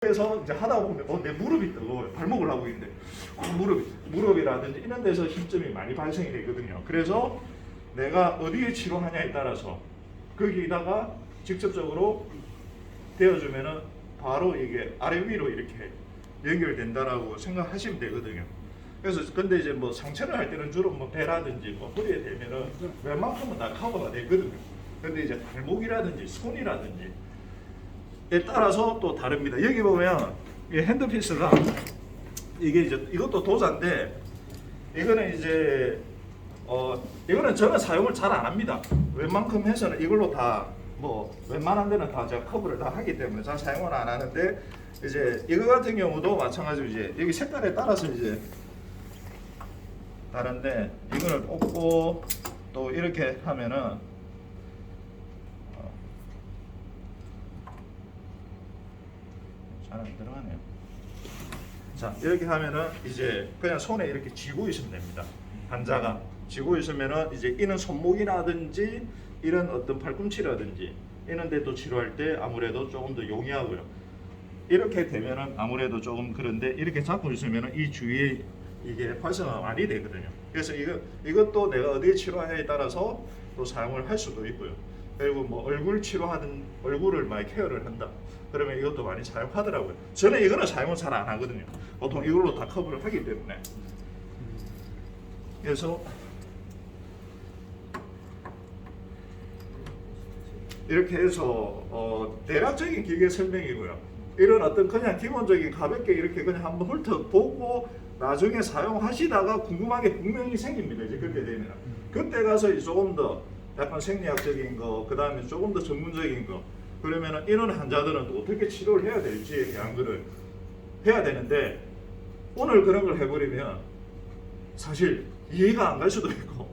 그래서 이제 하다 보면 내 무릎이 뜨거워요. 발목을 하고 있는데 무릎이라든지 이런 데서 힘점이 많이 발생이 되거든요. 그래서 내가 어디에 치료하냐에 따라서 거기다가 직접적으로 되어주면은 바로 이게 아래 위로 이렇게 연결된다라고 생각하시면 되거든요. 그래서 근데 이제 뭐 상처를 할 때는 주로 뭐 배라든지 뭐 허리에 대면은 웬만큼은 다 커버가 되거든요. 근데 이제 발목이라든지 손이라든지 에 따라서 또 다릅니다. 여기 보면 이 핸드피스가 이게 이제 이것도 도자인데 이거는 이제 이거는 저는 사용을 잘 안 합니다. 웬만큼 해서는 이걸로 다 뭐 웬만한 데는 다 제가 커버를 다 하기 때문에 잘 사용을 안 하는데 이제 이거 같은 경우도 마찬가지로 이제 여기 색깔에 따라서 이제 다른데 이거를 뽑고 또 이렇게 하면은 잘 안 들어가네요. 자 이렇게 하면은 이제 그냥 손에 이렇게 쥐고 있으면 됩니다. 환자가 쥐고 있으면은 이제 이는 손목이라든지 이런 어떤 팔꿈치라든지 이런 데도 치료할 때 아무래도 조금 더 용이하고요. 이렇게 되면은 아무래도 조금 그런데 이렇게 잡고 있으면은 이 주위에 이게 활성화가 많이 되거든요. 그래서 이것도 내가 어디에 치료하냐에 따라서 또 사용을 할 수도 있고요. 그리고 뭐 얼굴 치료하든 얼굴을 많이 케어를 한다. 그러면 이것도 많이 사용하더라고요. 저는 이거는 사용을 잘 안 하거든요. 보통 이걸로 다 커버를 하기 때문에. 그래서 이렇게 해서 대략적인 기계 설명이고요. 이런 어떤 그냥 기본적인 가볍게 이렇게 그냥 한번 훑어보고 나중에 사용하시다가 궁금한 게 분명히 생깁니다. 이제 그렇게 되면 그때 가서 조금 더 약간 생리학적인 거, 그 다음에 조금 더 전문적인 거, 그러면은 이런 환자들은 또 어떻게 치료를 해야 될지에 대한 거를 해야 되는데 오늘 그런 걸 해버리면 사실 이해가 안 갈 수도 있고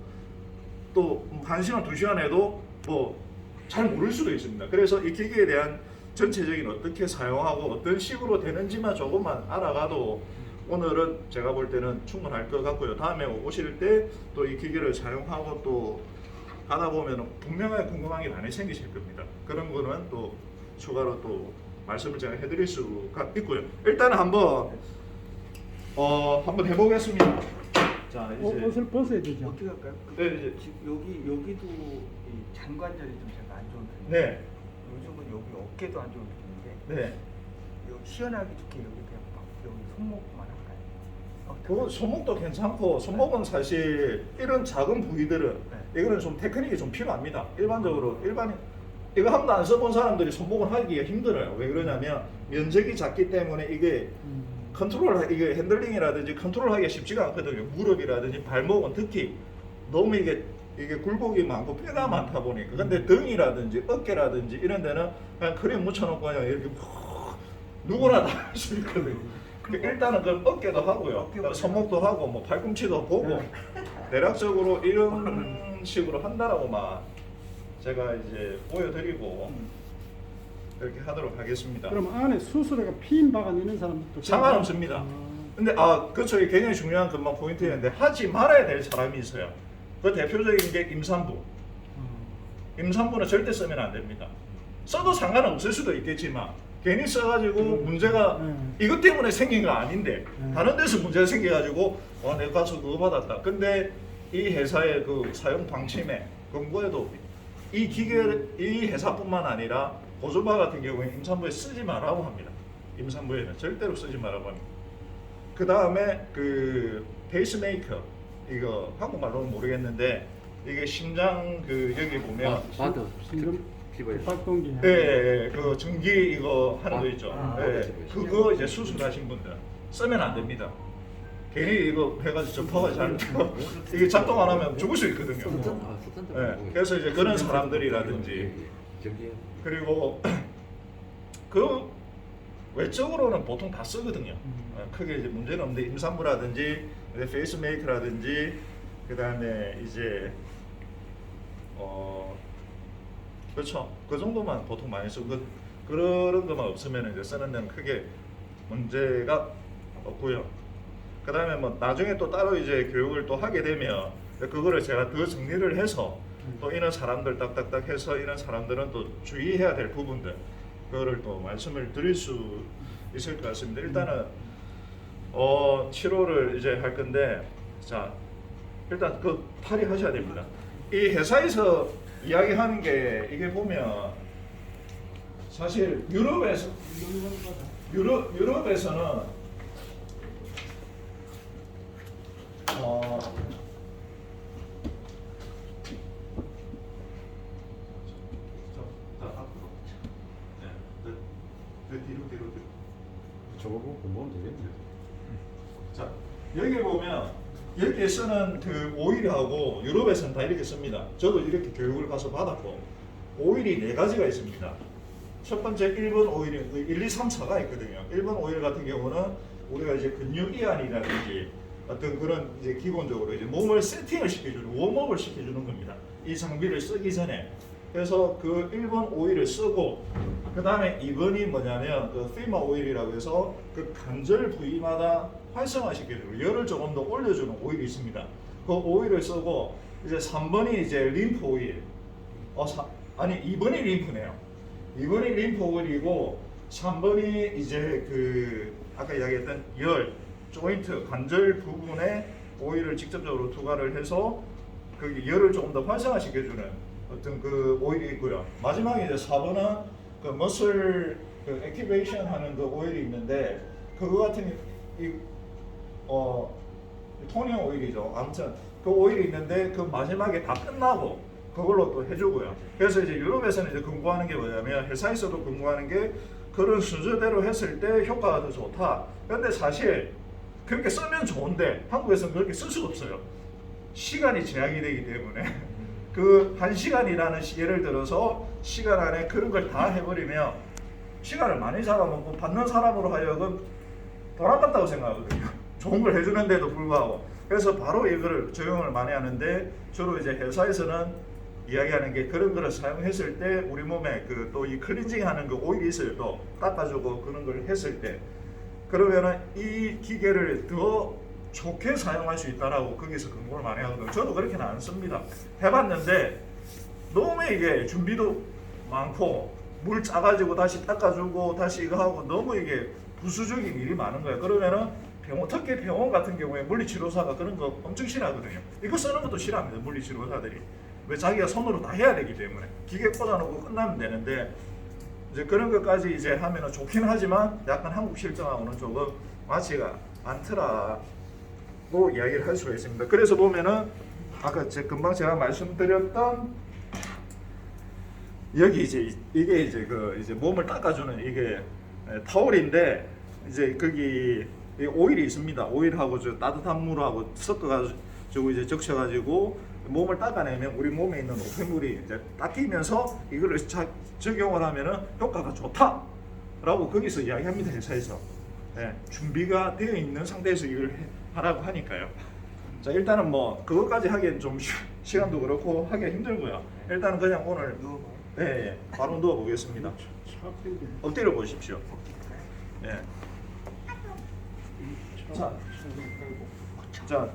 또 1시간, 2시간 해도 뭐 잘 모를 수도 있습니다. 그래서 이 기계에 대한 전체적인 어떻게 사용하고 어떤 식으로 되는지만 조금만 알아가도 오늘은 제가 볼 때는 충분할 것 같고요. 다음에 오실 때 또 이 기계를 사용하고 또 하다 보면 분명하게 궁금한 게 많이 생기실 겁니다. 그런 거는 또 추가로 또 말씀을 제가 해드릴 수가 있고요. 일단은 한번 해보겠습니다. 자 이제 옷을 벗어야 되죠. 어떻게 할까요? 네, 이제 여기도 이 장관절이 좀 제가 안 좋은 편이에요. 네, 요즘은 여기 어깨도 안 좋은 편인데 네. 여기 시원하기 좋게 여기 그냥 막 여기 손목만 할까요? 그 손목도 괜찮고 손목은 사실 이런 작은 부위들은 이거는 좀 테크닉이 좀 필요합니다. 일반적으로 이거 한 번도 안 써본 사람들이 손목을 하기가 힘들어요. 왜 그러냐면 면적이 작기 때문에 이게 이게 핸들링이라든지 컨트롤하기가 쉽지가 않거든요. 무릎이라든지 발목은 특히 너무 이게 굴곡이 많고 뼈가 많다 보니까. 근데 등이라든지 어깨라든지 이런 데는 그냥 크림 묻혀놓고 그냥 이렇게 누구나 다 할 수 있거든요. 그러니까 일단은 그 어깨도 하고요. 손목도 하고 뭐 팔꿈치도 보고 대략적으로 이런 식으로 한다라고만 제가 이제 보여드리고 이렇게 하도록 하겠습니다. 그럼 안에 수술에가 피임 바가 있는 사람도 상관없습니다. 근데 그렇죠. 이게 굉장히 중요한 금방 포인트였는데 하지 말아야 될 사람이 있어요. 그 대표적인 게 임산부. 임산부는 절대 쓰면 안 됩니다. 써도 상관은 없을 수도 있겠지만 괜히 써가지고 문제가 이것 때문에 생긴 거 아닌데 다른 데서 문제가 생겨가지고 내가 가서 그거 받았다. 근데 이 회사의 그 사용 방침에 권고에도 이 회사뿐만 아니라 보조바 같은 경우에 임산부에 쓰지 말라고 합니다. 임산부에는 절대로 쓰지 말라고 합니다. 그 다음에 그 페이스메이커 이거 한국말로는 모르겠는데 이게 심장 여기 보면 박동기. 네, 그 전기 이거 하는 거 있죠. 그거 이제 수술하신 분들 쓰면 안 됩니다. 괜히 이거 해가지고 점퍼가 잘 이게 작동 안 하면 죽을 수 있거든요. 그래서 이제 그런 사람들이라든지 그리고 그 외적으로는 보통 다 쓰거든요. 크게 이제 문제는 없는데 임산부라든지 페이스메이커라든지 그 다음에 이제 그렇죠. 그 정도만 보통 많이 쓰고 그런 것만 없으면 이제 쓰는 데는 크게 문제가 없고요. 그 다음에 뭐 나중에 또 따로 이제 교육을 또 하게 되면 그거를 제가 더 정리를 해서 또 이런 사람들 딱딱딱 해서 이런 사람들은 또 주의해야 될 부분들 그거를 또 말씀을 드릴 수 있을 것 같습니다. 일단은 치료를 이제 할 건데, 자 일단 그 탈의하셔야 됩니다. 이 회사에서 이야기하는 게 이게 보면 사실 유럽에서는 뒤로. 저거 보고 공부하면 되겠네요. 자 여기 보면 여기에 쓰는 그 오일하고 유럽에서는 다 이렇게 씁니다. 저도 이렇게 교육을 가서 받았고 오일이 네 가지가 있습니다. 첫 번째 1번 오일이 1, 2, 3, 4가 있거든요. 1번 오일 같은 경우는 우리가 이제 근육 이완이라든지 어떤 그런 이제 기본적으로 이제 몸을 세팅을 시켜주는 웜업을 시켜주는 겁니다. 이 장비를 쓰기 전에. 그래서 그 1번 오일을 쓰고 그 다음에 2번이 뭐냐면 그 피마 오일이라고 해서 그 관절 부위마다 활성화시켜주고 열을 조금 더 올려주는 오일이 있습니다. 그 오일을 쓰고 이제 3번이 이제 림프 오일. 2번이 림프네요. 2번이 림프 오일이고 3번이 이제 그 아까 이야기했던 열 조인트 관절 부분에 오일을 직접적으로 투과를 해서 그 열을 조금 더 활성화시켜주는 어떤 그 오일이 있고요. 마지막에 이제 4번은 그 머슬 그 액티베이션 하는 그 오일이 있는데 그거 같은 토닝 오일이죠. 아무튼 그 오일이 있는데 그 마지막에 다 끝나고 그걸로 또 해주고요. 그래서 이제 유럽에서는 이제 근거하는 게 뭐냐면 회사에서도 근거하는 게 그런 순서대로 했을 때 효과가 더 좋다. 그런데 사실 그렇게 쓰면 좋은데 한국에서는 그렇게 쓸 수가 없어요. 시간이 제약이 되기 때문에 그 1시간이라는 예를 들어서 시간 안에 그런 걸 다 해버리면 시간을 많이 잡아먹고 받는 사람으로 하여금 돈 아깝다고 생각하거든요. 좋은 걸 해주는데도 불구하고. 그래서 바로 이거를 적용을 많이 하는데 주로 이제 회사에서는 이야기하는 게 그런 거를 사용했을 때 우리 몸에 그 또 이 클렌징 하는 그 오일이 있어요. 또 닦아주고 그런 걸 했을 때 그러면은 이 기계를 더 좋게 사용할 수 있다라고 거기서 근거를 많이 하거든요. 저도 그렇게는 안 씁니다. 해봤는데 너무 이게 준비도 많고 물 짜가지고 다시 닦아주고 다시 이거 하고 너무 이게 부수적인 일이 많은 거예요. 그러면은 특히 병원 같은 경우에 물리치료사가 그런 거 엄청 싫어하거든요. 이거 쓰는 것도 싫어합니다. 물리치료사들이. 왜 자기가 손으로 다 해야 되기 때문에 기계 꽂아놓고 끝나면 되는데 이제 그런 것까지 이제 하면은 좋긴 하지만 약간 한국 실정하고는 조금 맞지가 않더라고 이야기를 할 수가 있습니다. 그래서 보면은 아까 금방 제가 말씀드렸던 여기 이제 이게 이제 그 이제 몸을 닦아주는 이게 타올인데 이제 거기 오일이 있습니다. 오일하고 저 따뜻한 물하고 섞어가지고 이제 적셔가지고 몸을 닦아내면 우리 몸에 있는 노폐물이 이제 닦이면서 이거를 적용을 하면은 효과가 좋다라고 거기서 이야기합니다. 회사에서. 네, 준비가 되어 있는 상태에서 이걸 하라고 하니까요. 자 일단은 뭐 그것까지 하기엔 좀 시간도 그렇고 하기가 힘들고요. 일단은 그냥 오늘 네, 바로 누워 보겠습니다. 엎드려 보십시오. 네. 자,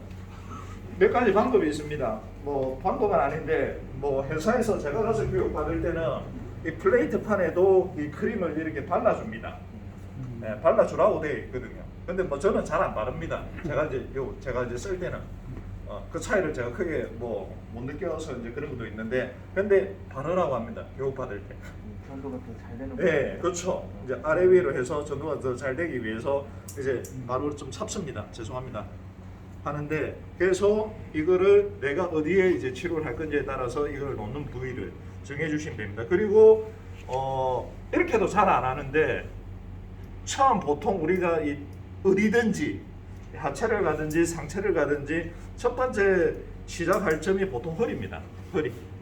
몇 가지 방법이 있습니다. 뭐 방법은 아닌데 뭐 회사에서 제가 가서 교육 받을 때는 이 플레이트 판에도 이 크림을 이렇게 발라줍니다. 네, 발라주라고 되어 있거든요. 근데 뭐 저는 잘 안 바릅니다. 제가 이제 쓸 때는 그 차이를 제가 크게 뭐 못 느껴서 이제 그런 것도 있는데, 근데 바르라고 합니다. 교육 받을 때. 전도가 더 잘 되는 네, 그렇죠. 이제 아래 위로 해서 전도가 더 잘 되기 위해서 이제 바로 좀 찹습니다. 죄송합니다. 하는데 그래서 이거를 내가 어디에 이제 치료를 할 건지에 따라서 이걸 놓는 부위를 정해 주시면 됩니다. 그리고 이렇게도 잘 안 하는데 처음 보통 우리가 어디든지 하체를 가든지 상체를 가든지 첫 번째 시작할 점이 보통 허리입니다.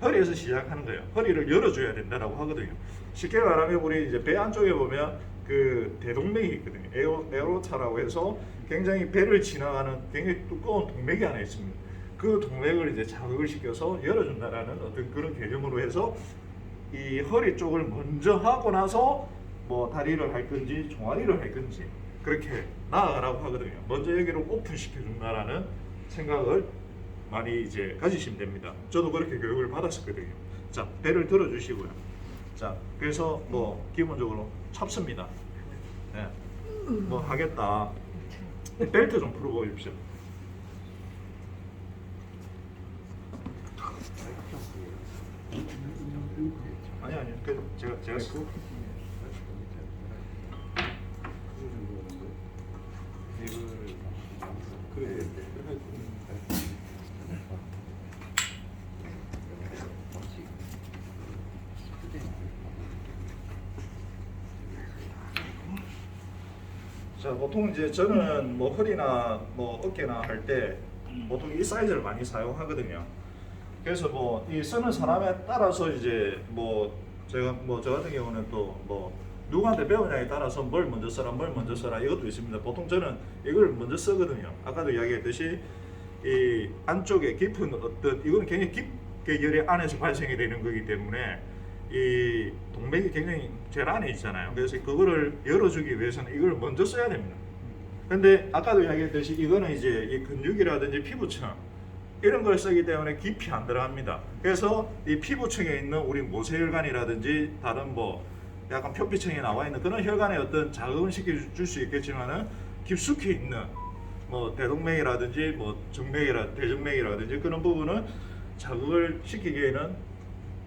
허리에서 시작하는 거예요. 허리를 열어줘야 된다라고 하거든요. 쉽게 말하면 우리 이제 배 안쪽에 보면 그 대동맥이 있거든요. 에어로타라고 해서 굉장히 배를 지나가는 굉장히 두꺼운 동맥이 하나 있습니다. 그 동맥을 이제 자극을 시켜서 열어준다라는 어떤 그런 개념으로 해서 이 허리 쪽을 먼저 하고 나서 뭐 다리를 할 건지 종아리를 할 건지 그렇게 나아가라고 하거든요. 먼저 여기를 오픈시켜준다라는 생각을 많이 이제 가지시면 됩니다. 저도 그렇게 교육을 받았었거든요. 자, 배를 들어주시고요. 자, 그래서 뭐 기본적으로 찹습니다. 네. 뭐 하겠다. 벨트 좀 풀어보십시오. 아니 그 제가 자, 보통 이제 저는 뭐 허리나 뭐 어깨나 할 때 보통 이 사이즈를 많이 사용하거든요. 그래서 뭐 이 쓰는 사람에 따라서 이제 뭐 제가 뭐 저 같은 경우는 또 뭐 누구한테 배우냐에 따라서 뭘 먼저 써라 뭘 먼저 써라 이것도 있습니다. 보통 저는 이걸 먼저 쓰거든요. 아까도 이야기했듯이 이 안쪽에 깊은 어떤 이건 굉장히 깊게 열의 안에서 발생이 되는 거기 때문에 이 동맥이 굉장히 제일 안에 있잖아요. 그래서 그거를 열어주기 위해서는 이걸 먼저 써야 됩니다. 근데 아까도 이야기했듯이 이거는 이제 이 근육이라든지 피부층 이런 걸 쓰기 때문에 깊이 안 들어갑니다. 그래서 이 피부층에 있는 우리 모세혈관이라든지 다른 뭐 약간 표피층에 나와 있는 그런 혈관에 어떤 자극을 시켜줄 수 있겠지만은 깊숙이 있는 뭐 대동맥이라든지 뭐 대정맥이라든지 그런 부분은 자극을 시키기에는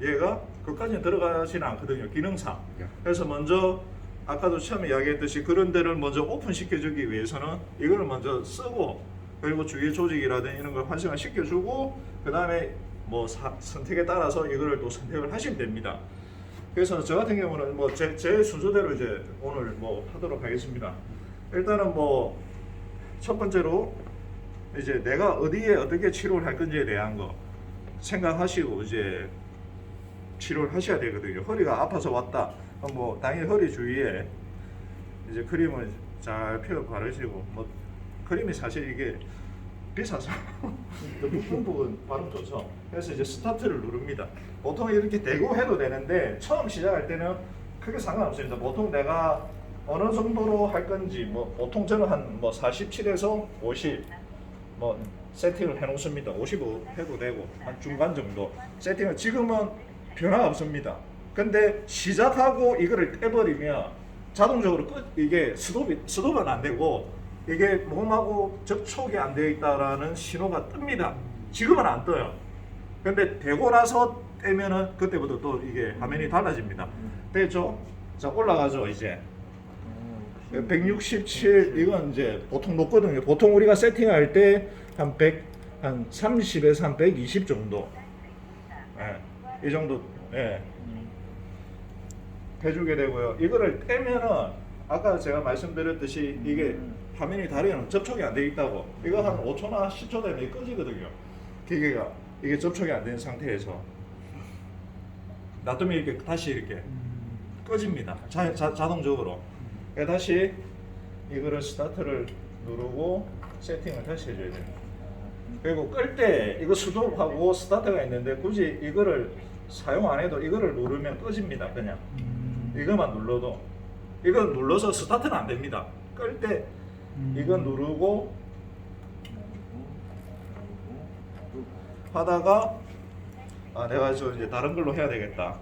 얘가 그까지는 들어가지는 않거든요, 기능상. 그래서 먼저 아까도 처음에 이야기했듯이 그런 데를 먼저 오픈시켜주기 위해서는 이걸 먼저 쓰고 그리고 주위의 조직이라든지 이런 걸 활성화 시켜주고 그 다음에 뭐 선택에 따라서 이거를 또 선택을 하시면 됩니다. 그래서 저 같은 경우는 뭐 제 순서대로 이제 오늘 뭐 하도록 하겠습니다. 일단은 뭐 첫 번째로 이제 내가 어디에 어떻게 치료를 할 건지에 대한 거 생각하시고 이제 치료를 하셔야 되거든요. 허리가 아파서 왔다. 그럼 뭐 당연히 허리 주위에 이제 크림을 잘 펴 바르시고 뭐 크림이 사실 이게 비싸서 높은 부분 바르면 좋죠. 그래서 이제 스타트를 누릅니다. 보통 이렇게 대고 해도 되는데 처음 시작할 때는 크게 상관없습니다. 보통 내가 어느 정도로 할 건지 뭐 보통 저는 한 뭐 47에서 50 뭐 세팅을 해 놓습니다. 55 해도 되고 한 중간 정도 세팅을 지금은 변화 없습니다. 근데 시작하고 이거를 떼버리면 자동적으로 이게 스톱은 안 되고 이게 몸하고 접촉이 안 되어 있다라는 신호가 뜹니다. 지금은 안 떠요. 근데 되고 나서 떼면은 그때부터 또 이게 화면이 달라집니다. 됐죠? 자, 올라가죠 이제. 167 이건 이제 보통 높거든요. 보통 우리가 세팅할 때 한 100, 한 30에서 한 120 정도. 이 정도 해주게 되고요. 이거를 떼면은 아까 제가 말씀드렸듯이 이게 화면이 다리에는 접촉이 안 돼 있다고. 이거 한 5초나 10초 되면 이게 꺼지거든요. 기계가 이게 접촉이 안 된 상태에서 놔두면 이렇게 다시 이렇게 꺼집니다. 자동적으로. 다시 이거를 스타트를 누르고 세팅을 다시 해줘야 됩니다. 그리고 끌 때 이거 스톱하고 스타트가 있는데 굳이 이거를 사용 안 해도 이거를 누르면 꺼집니다. 그냥 이거만 눌러도 이거 눌러서 스타트는 안 됩니다. 끌 때 이거 누르고 하다가 내가 저 이제 다른 걸로 해야 되겠다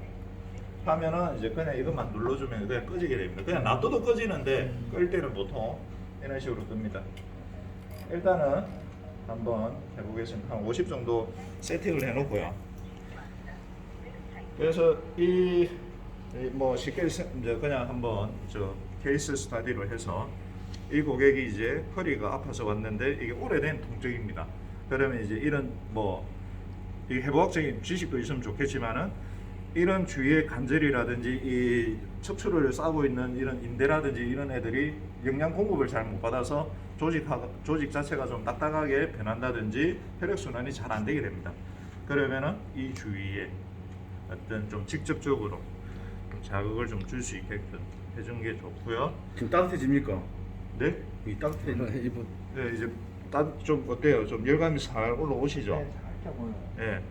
하면은 이제 그냥 이것만 눌러주면 그냥 꺼지게 됩니다. 그냥 놔둬도 꺼지는데 끌 때는 보통 이런 식으로 뜹니다. 일단은 한번 해보겠습니다. 한 50 정도 세팅을 해놓고요. 그래서 이 뭐 쉽게 이제 그냥 한번 저 케이스 스타디로 해서 이 고객이 이제 허리가 아파서 왔는데 이게 오래된 통증입니다. 그러면 이제 이런 뭐 이 해부학적인 지식도 있으면 좋겠지만은 이런 주위의 관절이라든지 이 척추를 싸고 있는 이런 인대라든지 이런 애들이 영양 공급을 잘 못 받아서 조직 자체가 좀 딱딱하게 변한다든지 혈액 순환이 잘 안 되게 됩니다. 그러면은 이 주위에 어떤 좀 직접적으로 좀 자극을 좀 줄 수 있게끔 해주는 게 좋고요. 지금 따뜻해집니까? 네? 이 따뜻해지는 이분. 네, 이제 좀 어때요? 좀 열감이 살 올라오시죠? 네, 살짝 오늘. 예.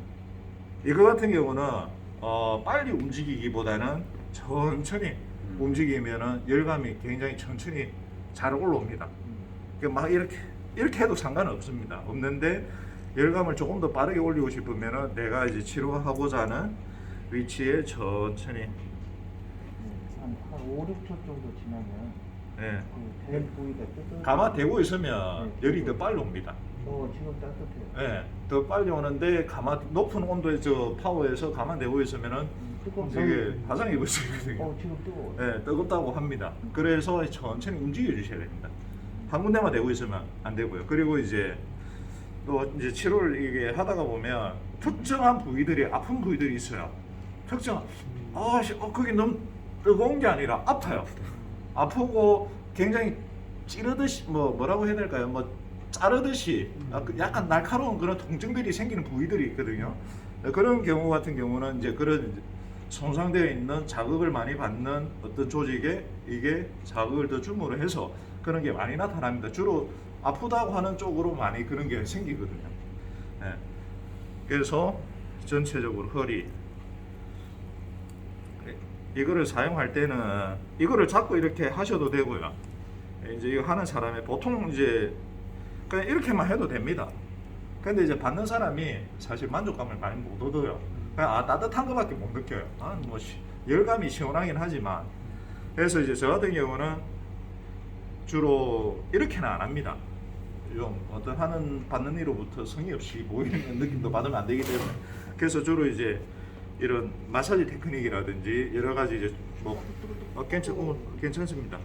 이거 같은 경우는 빨리 움직이기보다는 천천히 움직이면은 열감이 굉장히 천천히 잘 올라옵니다. 그러니까 막 이렇게 해도 상관은 없습니다. 없는데 열감을 조금 더 빠르게 올리고 싶으면은 내가 이제 치료하고자 하는 위치에 천천히 한 5, 6초 정도 지나면 예. 배 부위가 뜨뜻. 가마 대고 있으면 열이 더 빨리 옵니다. 지금 따뜻해요. 예, 더 빨리 오는데 가마 높은 온도의 저 파워에서 가마 대고 있으면은 되게 화상 입을 수 있거든요. 지금 뜨거워. 예, 뜨겁다고 합니다. 그래서 천천히 움직여 주셔야 됩니다. 한 군데만 대고 있으면 안 되고요. 그리고 이제 또 이제 치료를 이게 하다가 보면 특정한 부위들이 아픈 부위들이 있어요. 특정 거기 너무 뜨거운 게 아니라 아파요. 아프고 굉장히 찌르듯이 뭐라고 해야 될까요? 자르듯이 약간 날카로운 그런 통증들이 생기는 부위들이 있거든요. 그런 경우 같은 경우는 이제 그런 손상되어 있는 자극을 많이 받는 어떤 조직에 이게 자극을 더 줌으로 해서 그런 게 많이 나타납니다. 주로 아프다고 하는 쪽으로 많이 그런 게 생기거든요. 네. 그래서 전체적으로 허리 이거를 사용할 때는 이거를 잡고 이렇게 하셔도 되고요. 이제 이거 하는 사람이 보통 이제 그냥 이렇게만 해도 됩니다. 근데 이제 받는 사람이 사실 만족감을 많이 못 얻어요. 그냥 따뜻한 거밖에 못 느껴요. 열감이 시원하긴 하지만. 그래서 이제 저 같은 경우는 주로 이렇게는 안 합니다. 좀 어떤 받는 이로부터 성의 없이 보이는 느낌도 받으면 안 되기 때문에. 그래서 주로 이제 이런 마사지 테크닉이라든지 여러 가지 이제 괜찮습니다.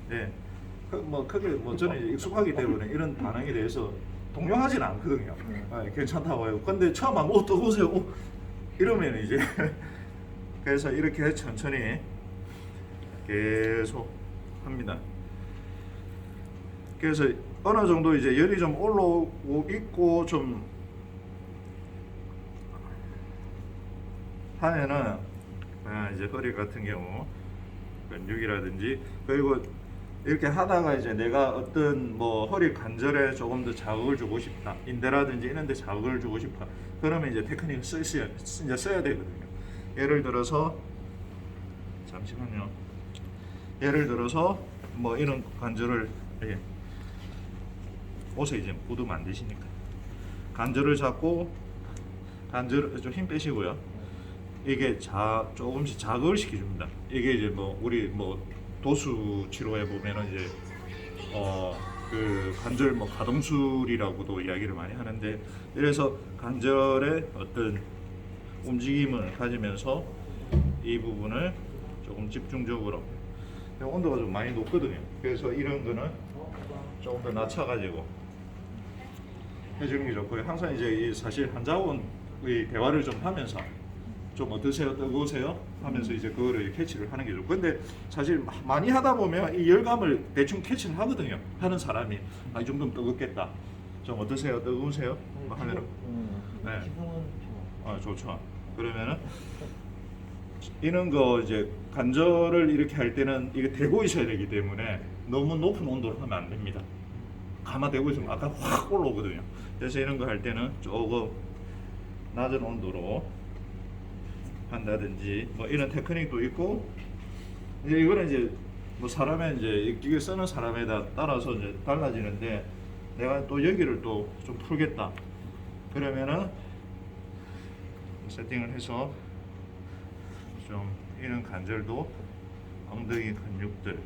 네. 크게 저는 익숙하기 때문에 이런 반응에 대해서 동요하진 않거든요. 괜찮다고 해요. 근데 처음 하면 뜨거우세요. 이러면 이제 그래서 이렇게 천천히 계속 합니다. 그래서 어느 정도 이제 열이 좀 올라오고 있고 좀 하면은 이제 허리 같은 경우 근육이라든지 그리고 이렇게 하다가 이제 내가 어떤 허리 관절에 조금 더 자극을 주고 싶다, 인대라든지 이런 데 자극을 주고 싶다, 그러면 이제 테크닉을 써야 되거든요. 예를 들어서 잠시만요. 예를 들어서 이런 관절을 옷에 이제 묻으면 안 되시니까 관절을 잡고 관절 좀 힘 빼시고요. 이게 조금씩 자극을 시켜줍니다. 이게 이제 우리 도수 치료해 보면은 이제 그 관절 가동술이라고도 이야기를 많이 하는데, 이래서 관절의 어떤 움직임을 가지면서 이 부분을 조금 집중적으로, 온도가 좀 많이 높거든요. 그래서 이런 거는 조금 더 낮춰가지고 해주는 게 좋고요. 항상 이제 사실 환자원의 대화를 좀 하면서 좀 어떠세요? 뜨거우세요? 하면서 이제 그거를 캐치를 하는 게 좋고, 근데 사실 많이 하다 보면 이 열감을 대충 캐치를 하거든요. 하는 사람이 이 정도면 뜨겁겠다. 좀 어떠세요? 뜨거우세요? 하면은 네. 지금은 좋죠. 그러면은 이런 거 이제 관절을 이렇게 할 때는 이게 대고 있어야 되기 때문에 너무 높은 온도로 하면 안 됩니다. 가만 대고 있으면 아까 확 올라오거든요. 그래서 이런 거 할 때는 조금 낮은 온도로 한다든지 이런 테크닉도 있고, 이제 이거는 이제 사람의 이제 기계 쓰는 사람에 따라서 이제 달라지는데, 내가 또 여기를 또 좀 풀겠다 그러면은 세팅을 해서 좀 이런 관절도 엉덩이 근육들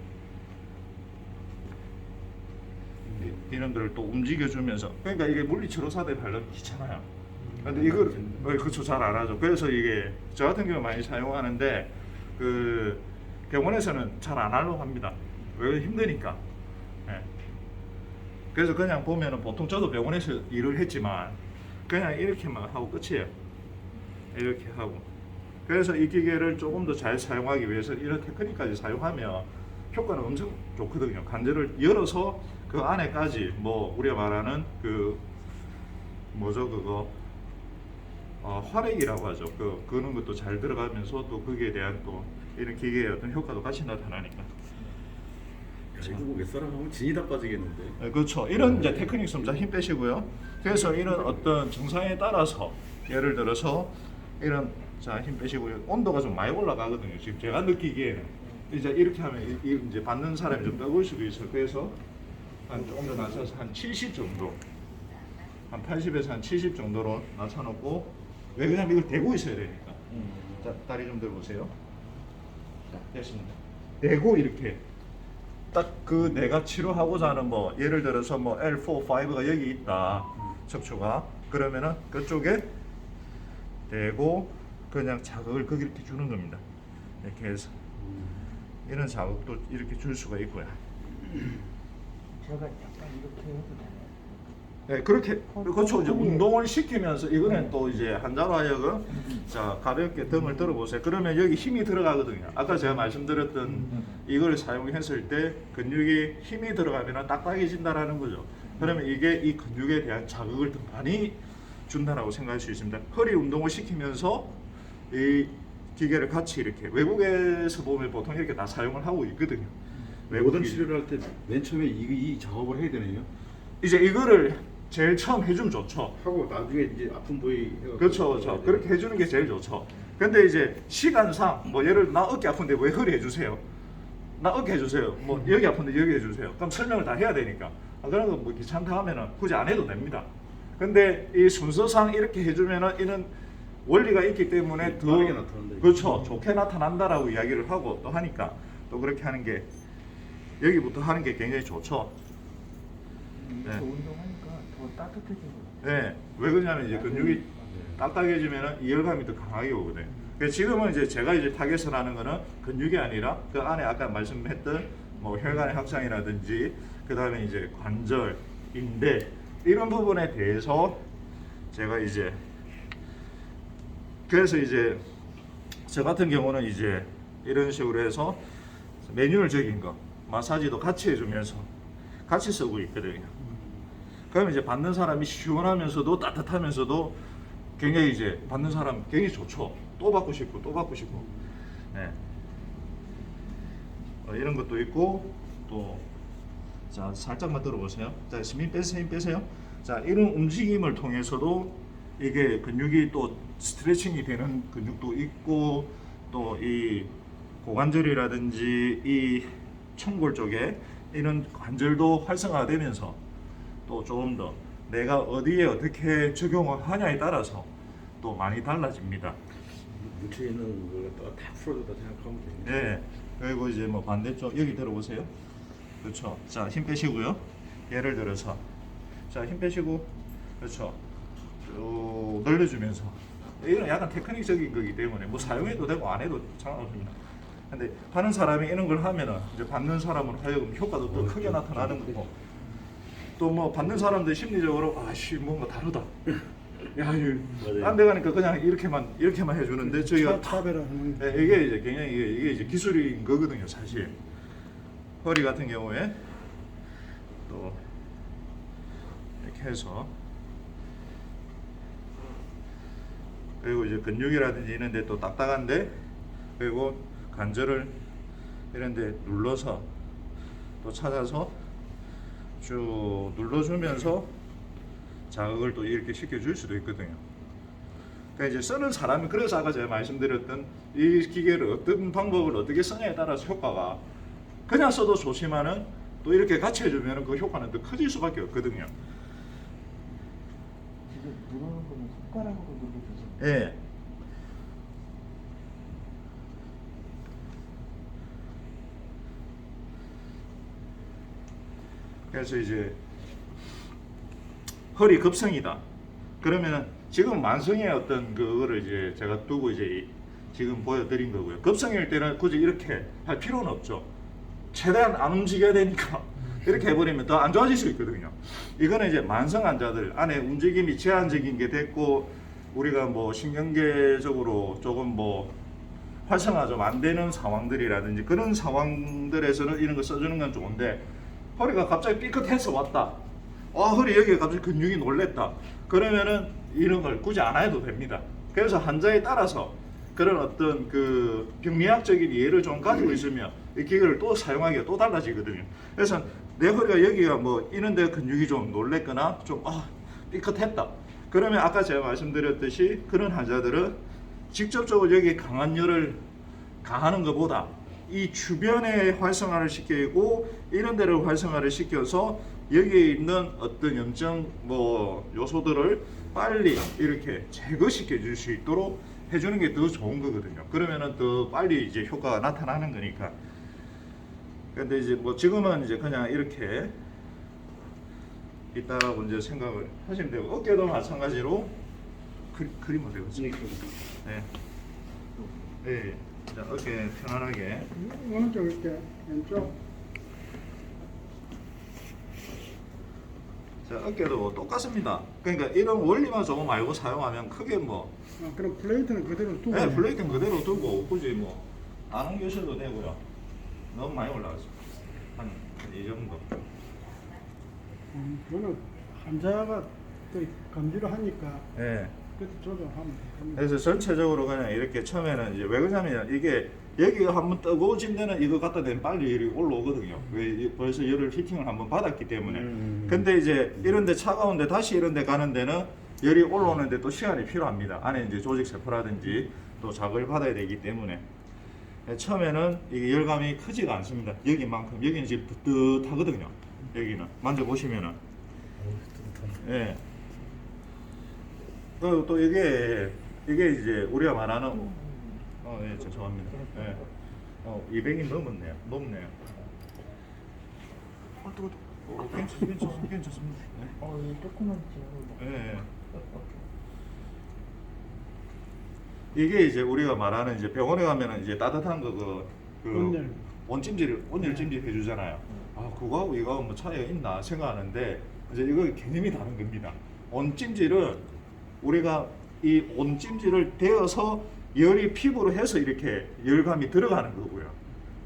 이런 거를 또 움직여주면서, 그러니까 이게 물리치료사들 하려면 귀찮아요. 근데 이걸 그쵸, 잘 안 하죠. 그래서 이게 저 같은 경우 많이 사용하는데 그 병원에서는 잘 안 하려고 합니다. 왜? 힘드니까. 그래서 그냥 보면은 보통 저도 병원에서 일을 했지만 그냥 이렇게만 하고 끝이에요. 이렇게 하고. 그래서 이 기계를 조금 더 잘 사용하기 위해서 이런 테크닉까지 사용하면 효과는 엄청 좋거든요. 관절을 열어서 그 안에까지 우리가 말하는 활액이라고 하죠. 그런 것도 잘 들어가면서 또 거기에 대한 또 이런 기계의 어떤 효과도 같이 나타나니까. 이거 윗사람 하면 진이 다 빠지겠는데. 그렇죠. 이런 이제 테크닉 좀 힘 빼시고요. 그래서 이런 어떤 증상에 따라서 예를 들어서 이런 힘 빼시고요. 온도가 좀 많이 올라가거든요. 지금 제가 느끼기에는 이제 이렇게 하면 이제 받는 사람이 좀 뜨거울 수도 있어요. 그래서 조금 더 낮춰서 한 70 정도, 한 80에서 한 70 정도로 낮춰놓고, 왜 그러냐면 이걸 대고 있어야 되니까. 자, 다리 좀 들어보세요. 자, 됐습니다. 대고 이렇게 딱 그 내가 치료하고자 하는 뭐 예를 들어서 뭐 L4, 5가 여기 있다 척추가 그러면은 그쪽에 대고 그냥 자극을 거기 이렇게 주는 겁니다. 이렇게 해서 이런 자극도 이렇게 줄 수가 있고요. 제가 약간 이렇게 해도 되나요? 네, 그렇게 그렇죠. 이제 운동을 시키면서 이거는 또 이제 환자로 하여금 자 가볍게 등을 들어보세요. 그러면 여기 힘이 들어가거든요. 아까 제가 말씀드렸던 이걸 사용했을 때 근육에 힘이 들어가면 딱딱해진다라는 거죠. 그러면 이게 이 근육에 대한 자극을 더 많이 준다라고 생각할 수 있습니다. 허리 운동을 시키면서 이 기계를 같이 이렇게 외국에서 보면 보통 이렇게 다 사용을 하고 있거든요. 모든 외국이 치료를 할 때 맨 처음에 이 작업을 해야 되네요. 이제 이거를 제일 처음 해주면 좋죠. 하고 나중에 이제 아픈 부위 해갖고 그렇죠, 그렇죠. 그렇게 해주는 게 제일 좋죠. 근데 이제 시간상 뭐 예를 나 어깨 아픈데 왜 허리 해주세요? 나 어깨 해주세요. 뭐 여기 아픈데 여기 해주세요. 그럼 설명을 다 해야 되니까. 그런 거 뭐 귀찮다 하면은 굳이 안 해도 됩니다. 근데 이 순서상 이렇게 해주면은 이런 원리가 있기 때문에 더 빠르게 나타난다, 이거. 그렇죠. 좋게 나타난다라고 이야기를 하고 또 하니까 또 그렇게 하는 게 여기부터 하는 게 굉장히 좋죠. 이렇게 네. 운동하니까 더 따뜻해진 것 같아요. 네, 왜 그러냐면 이제 근육이 딱딱해지면은 이열감이 더 강하게 오거든요. 그래서 지금은 이제 제가 이제 타겟을 하는 거는 근육이 아니라 그 안에 아까 말씀했던 뭐 혈관의 확장이라든지 그 다음에 이제 관절, 인대 이런 부분에 대해서 제가 이제 그래서 이제 저 같은 경우는 이제 이런 식으로 해서 매뉴얼적인 거 마사지도 같이 해주면서 같이 쓰고 있거든요. 그러면 이제 받는 사람이 시원하면서도 따뜻하면서도 굉장히 이제 받는 사람 굉장히 좋죠. 또 받고 싶고 또 받고 싶고. 네. 이런 것도 있고 또 자 살짝만 들어보세요. 자 힘 빼세요, 힘 빼세요. 자 이런 움직임을 통해서도 이게 근육이 또 스트레칭이 되는 근육도 있고 또 이 고관절이라든지 이 청골 쪽에 이런 관절도 활성화되면서 또 조금 더 내가 어디에 어떻게 적용을 하냐에 따라서 또 많이 달라집니다. 뭉쳐 있는 걸 갖다가 다 풀어줬다 생각하면 되네. 네. 그리고 이제 뭐 반대쪽 여기 들어보세요. 그렇죠. 자, 힘 빼시고요. 예를 들어서 자, 힘 빼시고 그렇죠. 쭉 늘려주면서 이건 약간 테크닉적인 거기 때문에 뭐 사용해도 되고 안 해도 상관없습니다. 근데 하는 사람이 이런 걸 하면은 이제 받는 사람은 하여금 효과도 더 크게 나타나는 거고 또 뭐 받는 사람들 심리적으로 아씨 뭔가 다르다. 야, 맞아요. 딴 데 가니까 그냥 이렇게만 해주는데 저희가 차별화하는 네, 이게 이제 굉장히 이게 이제 기술인 거거든요, 사실. 허리 같은 경우에 또 이렇게 해서 그리고 이제 근육이라든지 이런데 또 딱딱한데 그리고 관절을 이런데 눌러서 또 찾아서 쭉 눌러주면서 자극을 또 이렇게 시켜줄 수도 있거든요. 그러니까 이제 쓰는 사람이 그래서 아까 제가 말씀드렸던 이 기계를 어떤 방법을 어떻게 쓰냐에 따라서 효과가 그냥 써도 좋지만은 또 이렇게 같이 해주면 그 효과는 더 커질 수밖에 없거든요. 지금 누르는 거는 손가락으로 누르듯이. 예. 그래서 이제 허리 급성이다. 그러면은 지금 만성의 어떤 그거를 이제 제가 두고 이제 지금 보여드린 거고요. 급성일 때는 굳이 이렇게 할 필요는 없죠. 최대한 안 움직여야 되니까 이렇게 해버리면 더 안 좋아질 수 있거든요. 이거는 이제 만성 환자들 안에 움직임이 제한적인 게 됐고 우리가 뭐 신경계적으로 조금 뭐 활성화 좀 안 되는 상황들이라든지 그런 상황들에서는 이런 거 써주는 건 좋은데 허리가 갑자기 삐끗해서 왔다. 허리 여기에 갑자기 근육이 놀랬다. 그러면은 이런 걸 굳이 안 해도 됩니다. 그래서 환자에 따라서 그런 어떤 그 병리학적인 이해를 좀 가지고 있으면 이 기계를 또 사용하기가 또 달라지거든요. 그래서 내 허리가 여기가 뭐 이런데 근육이 좀 놀랬거나 좀 삐끗했다. 그러면 아까 제가 말씀드렸듯이 그런 환자들은 직접적으로 여기 강한 열을 가하는 것보다 이 주변에 활성화를 시키고 이런 데를 활성화를 시켜서 여기에 있는 어떤 염증 뭐 요소들을 빨리 이렇게 제거시켜 줄 수 있도록 해주는 게 더 좋은 거거든요. 그러면은 더 빨리 이제 효과가 나타나는 거니까. 근데 이제 뭐 지금은 이제 그냥 이렇게 있다라고 이제 생각을 하시면 되고 어깨도 마찬가지로 그림을 되거든요. 네. 네. 자, 어깨 편안하게. 오른쪽 이렇게 왼쪽. 자, 어깨도 똑같습니다. 그러니까 이런 원리만 조금 알고 사용하면 크게 뭐 그럼 플레이트는 그대로 두고. 네, 플레이트는 그대로 두고 굳이 뭐 안 옮기셔도 되고요. 너무 많이 올라갔어요. 한 이 정도. 그거는 환자가 또 감지를 하니까 네. 그때 조정하면 됩니다. 그래서 전체적으로 그냥 이렇게 처음에는 이제 왜 그러냐면 이게 여기가 한번 뜨거워진 데는 이거 갖다 대면 빨리 열이 올라오거든요. 왜 벌써 열을 히팅을 한번 받았기 때문에. 근데 이제 이런데 차가운데 다시 이런데 가는 데는 열이 올라오는데 또 시간이 필요합니다. 안에 이제 조직 세포라든지 또 자극을 받아야 되기 때문에. 처음에는 이게 열감이 크지가 않습니다. 여기만큼 여기는 이제 뜨뜻하거든요. 여기는 만져보시면은. 예. 또 이게 이제 우리가 말하는 예, 죄송합니다. 예. 200이 넘었네요. 높네요. 뜨거. 괜찮습니다. 이 조그만 지금 예. 이게 이제 우리가 말하는 이제 병원에 가면은 이제 따뜻한 온열. 온열 찜질 해주잖아요. 아 그거하고 이거하고 뭐 차이가 있나 생각하는데 이제 이거 개념이 다른 겁니다. 온찜질은 우리가 이 온찜질을 데워서 열이 피부로 해서 이렇게 열감이 들어가는 거고요.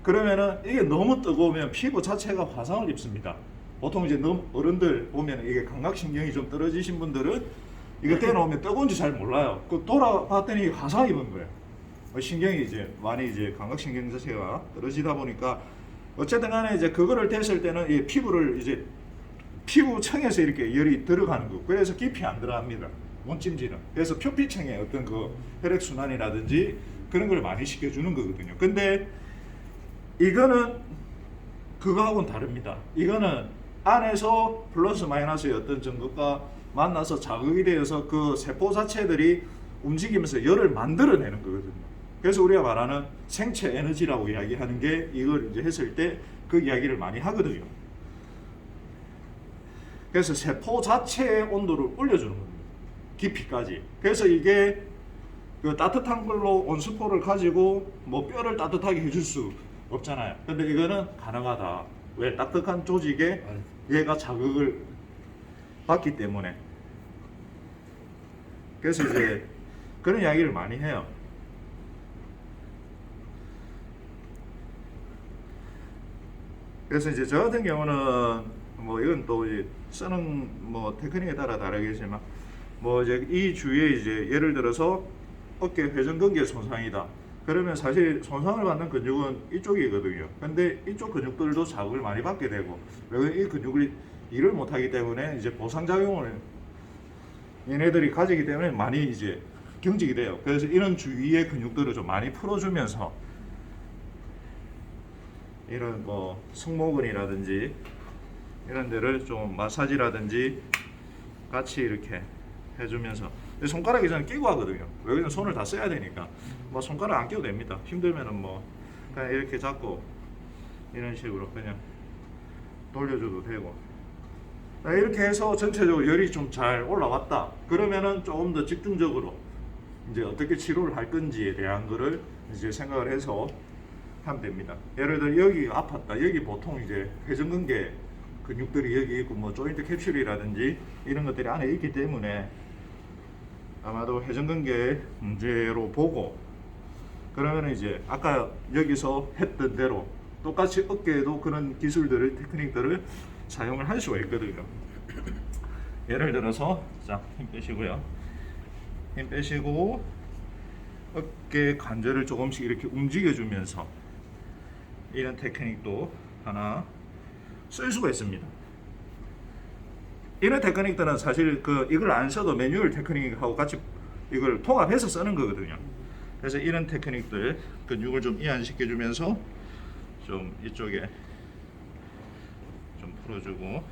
그러면은 이게 너무 뜨거우면 피부 자체가 화상을 입습니다. 보통 이제 너무 어른들 보면 이게 감각신경이 좀 떨어지신 분들은 이거 떼놓으면 뜨거운지 잘 몰라요. 그 돌아봤더니 화상 입은 거예요. 신경이 이제 많이 이제 감각신경 자체가 떨어지다 보니까 어쨌든 간에 이제 그거를 댔을 때는 이 피부를 이제 피부층에서 이렇게 열이 들어가는 거. 그래서 깊이 안 들어갑니다. 온찜질은. 그래서 표피층에 어떤 그 혈액순환이라든지 그런 걸 많이 시켜주는 거거든요. 근데 이거는 그거하고는 다릅니다. 이거는 안에서 플러스 마이너스의 어떤 정도가 만나서 자극이 되어서 그 세포 자체들이 움직이면서 열을 만들어내는 거거든요. 그래서 우리가 말하는 생체 에너지라고 이야기하는 게 이걸 이제 했을 때 그 이야기를 많이 하거든요. 그래서 세포 자체의 온도를 올려주는 겁니다. 깊이까지. 그래서 이게 그 따뜻한 걸로 온수포를 가지고 뭐 뼈를 따뜻하게 해줄 수 없잖아요. 근데 이거는 가능하다. 왜? 따뜻한 조직에 얘가 자극을 받기 때문에. 그래서 이제 그런 이야기를 많이 해요. 그래서 이제 저 같은 경우는 뭐 이건 또 이제 쓰는 뭐 테크닉에 따라 다르겠지만 뭐 이제 이 주위에 이제 예를 들어서 어깨 회전근개 손상이다. 그러면 사실 손상을 받는 근육은 이쪽이거든요. 근데 이쪽 근육들도 자극을 많이 받게 되고 왜 이 근육을 일을 못하기 때문에 이제 보상작용을 얘네들이 가지기 때문에 많이 이제 경직이 돼요. 그래서 이런 주위의 근육들을 좀 많이 풀어주면서 이런 뭐 승모근이라든지 이런 데를 좀 마사지라든지 같이 이렇게 해주면서 손가락이 저는 끼고 하거든요. 왜 그러면 손을 다 써야 되니까 뭐 손가락 안 끼워도 됩니다. 힘들면은 뭐 그냥 이렇게 잡고 이런 식으로 그냥 돌려줘도 되고 이렇게 해서 전체적으로 열이 좀 잘 올라왔다. 그러면은 조금 더 집중적으로 이제 어떻게 치료를 할 건지에 대한 거를 이제 생각을 해서 하면 됩니다. 예를 들어 여기가 아팠다. 여기 보통 이제 회전근개 근육들이 여기 있고 뭐 조인트 캡슐이라든지 이런 것들이 안에 있기 때문에 아마도 회전근개 문제로 보고 그러면 이제 아까 여기서 했던 대로 똑같이 어깨에도 그런 기술들을 테크닉들을 사용을 할 수가 있거든요. 예를 들어서 자, 힘 빼시고요. 힘 빼시고 어깨 관절을 조금씩 이렇게 움직여주면서 이런 테크닉도 하나 쓸 수가 있습니다. 이런 테크닉들은 사실 이걸 안 써도 매뉴얼 테크닉하고 같이 이걸 통합해서 쓰는 거거든요. 그래서 이런 테크닉들 근육을 좀 이완시켜주면서 좀 이쪽에 좀 풀어주고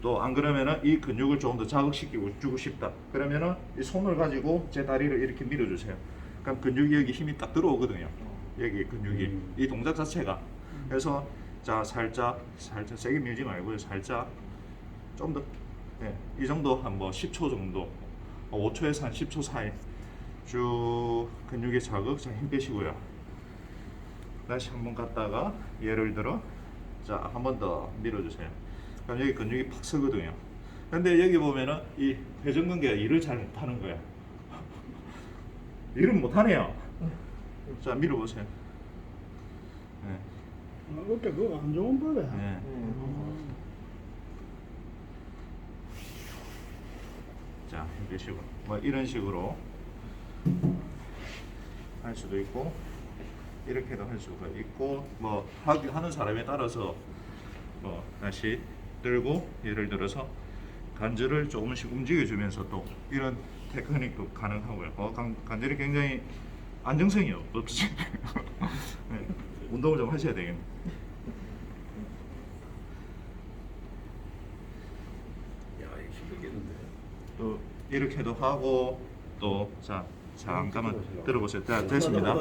또 안 그러면은 이 근육을 조금 더 자극시키고 주고 싶다. 그러면은 이 손을 가지고 제 다리를 이렇게 밀어주세요. 그럼 근육이 여기 힘이 딱 들어오거든요. 여기 근육이 이 동작 자체가. 그래서 자 살짝 세게 밀지 말고요. 살짝 좀 더 이 정도 한 뭐 10초 정도 5초에서 한 10초 사이 쭉 근육의 자극 힘 빼시고요. 다시 한번 갔다가 예를 들어 자 한 번 더 밀어주세요. 그럼 여기 근육이 팍 서거든요. 근데 여기 보면은 이 회전근개가 일을 잘 못하는 거야. 일은 못하네요. 자 밀어보세요. 네. 어깨 그거 안 좋은 법이야. 네. 자 힘 빼시고 뭐 이런 식으로 할 수도 있고 이렇게도 할 수가 있고 뭐 하는 사람에 따라서 뭐 다시 들고 예를 들어서 관절을 조금씩 움직여주면서 또 이런 테크닉도 가능하고요. 관절이 굉장히 안정성이 없지. 네, 운동을 좀 하셔야 되겠네요. 야, 이거 힘들겠는데. 또 이렇게도 하고 또 자 잠깐만 들어보세요. 자 됐습니다.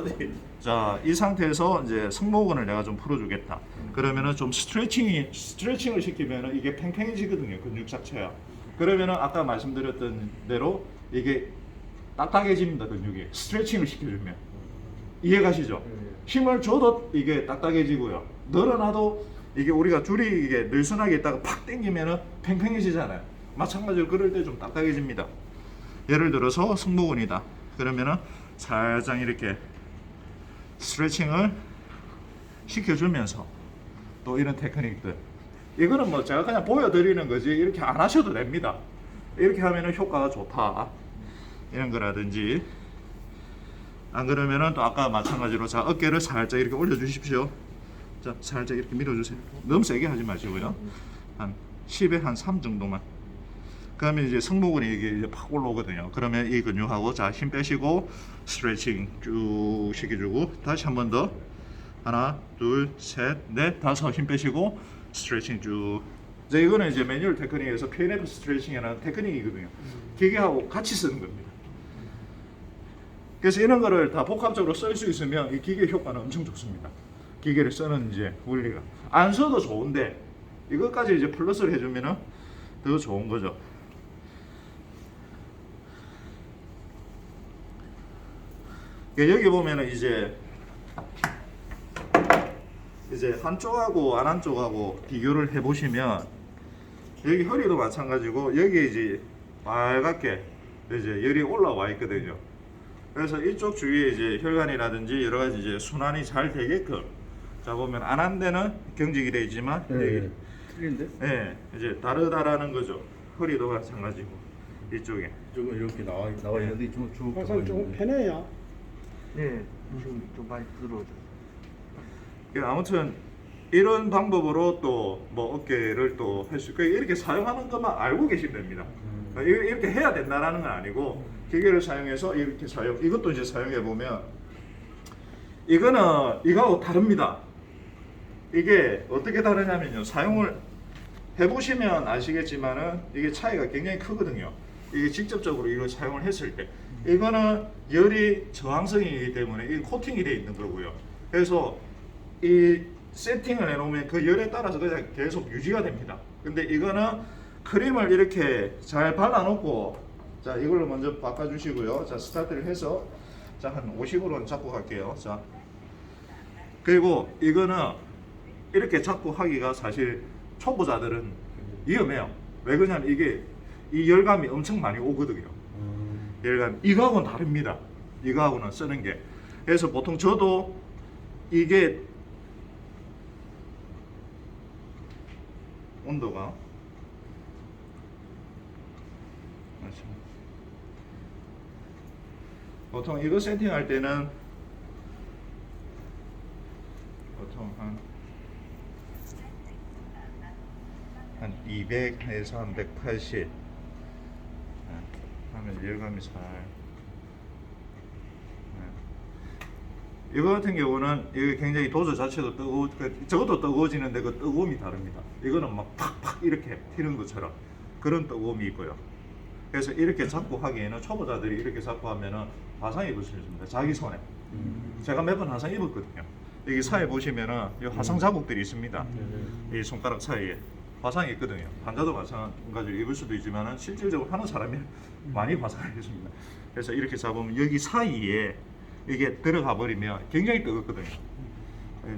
자 이 상태에서 이제 승모근을 내가 좀 풀어주겠다. 그러면은 좀 스트레칭을 시키면은 이게 팽팽해지거든요. 근육 자체야. 그러면은 아까 말씀드렸던 대로 이게 딱딱해집니다. 근육이 스트레칭을 시켜주면 이해가시죠? 힘을 줘도 이게 딱딱해지고요. 늘어나도 이게 우리가 줄이 이게 늘씬하게 있다가 팍 당기면은 팽팽해지잖아요. 마찬가지로 그럴 때 좀 딱딱해집니다. 예를 들어서 승모근이다. 그러면은 살짝 이렇게 스트레칭을 시켜주면서 또 이런 테크닉들 이거는 뭐 제가 그냥 보여드리는 거지 이렇게 안 하셔도 됩니다. 이렇게 하면은 효과가 좋다 이런 거라든지 안 그러면은 또 아까 마찬가지로 자 어깨를 살짝 이렇게 올려주십시오. 자 살짝 이렇게 밀어주세요. 너무 세게 하지 마시고요. 한 10에 한 3 정도만. 그러면 이제 승모근이 이게 팍 올라오거든요. 그러면 이 근육하고 자 힘 빼시고 스트레칭 쭉 시켜주고 다시 한 번 더 하나 둘 셋 넷 다섯 힘 빼시고 스트레칭 쭉. 이제 이거는 이제 매뉴얼 테크닉에서 PNF 스트레칭이라는 테크닉이거든요. 기계하고 같이 쓰는 겁니다. 그래서 이런 거를 다 복합적으로 쓸 수 있으면 이 기계 효과는 엄청 좋습니다. 기계를 쓰는 이제 원리가 안 써도 좋은데 이것까지 이제 플러스를 해주면은 더 좋은 거죠. 여기 보면은 이제 한쪽하고 안 한쪽하고 비교를 해보시면 여기 허리도 마찬가지고 여기 이제 빨갛게 이제 열이 올라와 있거든요. 그래서 이쪽 주위에 이제 혈관이라든지 여러 가지 이제 순환이 잘 되게끔 자 보면 안 한 데는 경직이 되어 있지만 여기 틀린데? 네, 이제 다르다라는 거죠. 허리도 마찬가지고 이쪽에 조금 이렇게 나와 있는데 좀 항상 조금 편해요. 네, 지금 좀 많이 부드러워졌어요. 아무튼 이런 방법으로 또 뭐 어깨를 또 할 수 있고 이렇게 사용하는 것만 알고 계시면 됩니다. 이렇게 해야 된다라는 건 아니고 기계를 사용해서 이렇게 이것도 이제 사용해 보면 이거는 이거하고 다릅니다. 이게 어떻게 다르냐면요. 사용을 해보시면 아시겠지만은 이게 차이가 굉장히 크거든요. 이게 직접적으로 이걸 사용을 했을 때 이거는 열이 저항성이기 때문에 이 코팅이 되어 있는 거고요. 그래서 이 세팅을 해놓으면 그 열에 따라서 그냥 계속 유지가 됩니다. 근데 이거는 크림을 이렇게 잘 발라놓고 자 이걸로 먼저 바꿔주시고요. 자 스타트를 해서 자 한 50으로 잡고 갈게요. 자 그리고 이거는 이렇게 잡고 하기가 사실 초보자들은 위험해요. 왜 그러냐면 이게 이 열감이 엄청 많이 오거든요. 열감 이거하고는 다릅니다. 이거하고는 쓰는 게 그래서 보통 저도 이게 온도가 보통 이거 세팅할 때는 보통 한 200에서 한 180 하면 열감이 잘 이거 같은 경우는 이게 굉장히 도저 자체도 뜨거워 저것도 뜨거워지는데 그 뜨거움이 다릅니다. 이거는 막 팍팍 이렇게 튀는 것처럼 그런 뜨거움이 있고요. 그래서 이렇게 잡고 하기에는 초보자들이 이렇게 잡고 하면은 화상 입을 수 있습니다. 자기 손에. 제가 몇 번 화상 입었거든요. 여기 사이에 보시면은 이 화상 자국들이 있습니다. 이 손가락 사이에 화상이 있거든요. 환자도 마찬가지로 입을 수도 있지만은 실질적으로 하는 사람이 많이 화상을 입습니다. 그래서 이렇게 잡으면 여기 사이에 이게 들어가 버리면 굉장히 뜨겁거든요.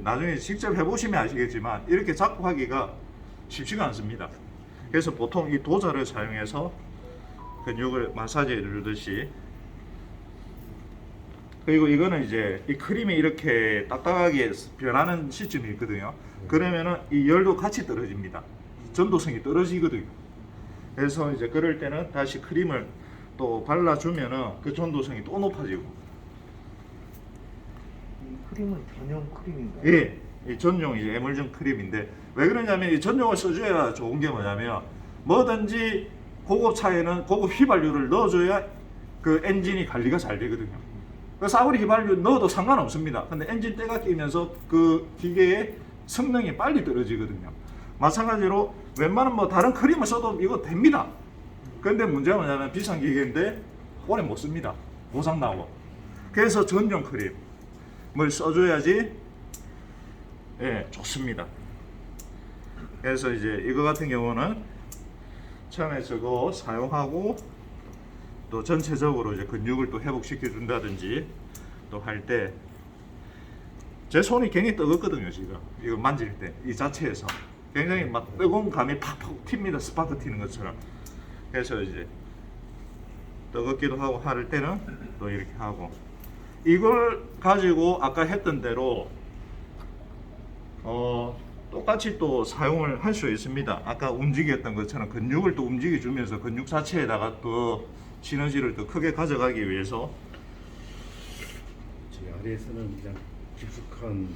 나중에 직접 해보시면 아시겠지만 이렇게 잡고 하기가 쉽지가 않습니다. 그래서 보통 이 도자를 사용해서 근육을 마사지해 주듯이, 그리고 이거는 이제 이 크림이 이렇게 딱딱하게 변하는 시점이 있거든요. 그러면은 이 열도 같이 떨어집니다. 전도성이 떨어지거든요. 그래서 이제 그럴 때는 다시 크림을 또 발라주면은 그 전도성이 또 높아지고. 이 크림은 전용 크림인가요? 예, 이 전용 이제 에멀전 크림인데 왜 그러냐면 이 전용을 써줘야 좋은 게 뭐냐면 뭐든지 고급 차에는 고급 휘발유를 넣어줘야 그 엔진이 관리가 잘 되거든요. 그 싸구리 휘발유 넣어도 상관없습니다. 근데 엔진 때가 끼면서 그 기계의 성능이 빨리 떨어지거든요. 마찬가지로 웬만한 뭐 다른 크림을 써도 이거 됩니다. 근데 문제가 뭐냐면 비싼 기계인데 오래 못 씁니다. 고장 나고. 그래서 전용 크림을 써줘야지 예, 좋습니다. 그래서 이제 이거 같은 경우는 처음에 저거 사용하고 또 전체적으로 이제 근육을 또 회복시켜 준다든지 또 할 때 제 손이 굉장히 뜨겁거든요. 지금 이거 만질 때 이 자체에서 굉장히 막 뜨거운 감이 팍팍 튑니다. 스파크 튀는 것처럼. 그래서 이제 뜨겁기도 하고 할 때는 또 이렇게 하고, 이걸 가지고 아까 했던 대로 똑같이 또 사용을 할 수 있습니다. 아까 움직였던 것처럼 근육을 또 움직여주면서 근육 자체에다가 또 시너지를 더 크게 가져가기 위해서. 저희 아래에서는 그냥 깊숙한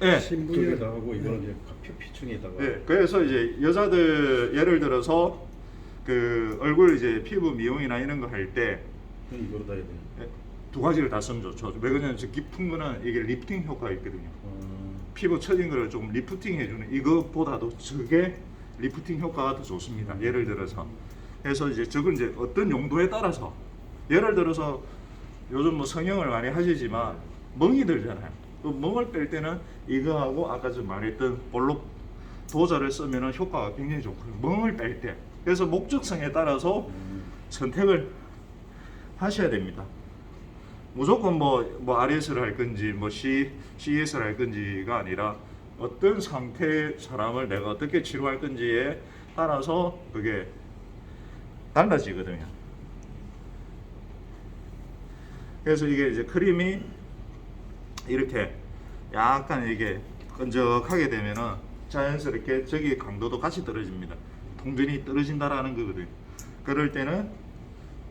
예, 쪽에다 하고 이거는 이제 표피층에다가. 예, 그래서 이제 여자들 예를 들어서 그 얼굴 이제 피부 미용이나 이런 거 할 때 이거로 다 해야 되는. 두 가지를 다 쓰면 좋죠. 왜 그러냐면 저 깊은 거는 이게 리프팅 효과가 있거든요. 피부 처진 거를 조금 리프팅 해주는, 이것보다도 저게 리프팅 효과가 더 좋습니다. 예를 들어서. 그래서 이제 저건 이제 어떤 용도에 따라서, 예를 들어서 요즘 뭐 성형을 많이 하시지만 멍이 들잖아요. 그 멍을 뺄 때는 이거하고 아까 좀 말했던 볼록 도자를 쓰면은 효과가 굉장히 좋고요. 멍을 뺄 때. 그래서 목적성에 따라서 선택을 하셔야 됩니다. 무조건 뭐 RS를 할 건지 뭐 CS를 할 건지가 아니라 어떤 상태의 사람을 내가 어떻게 치료할 건지에 따라서 그게 달라지거든요. 그래서 이게 이제 크림이 이렇게 약간 이게 끈적하게 되면은 자연스럽게 저기 강도도 같이 떨어집니다. 동전이 떨어진다라는 거거든요. 그럴 때는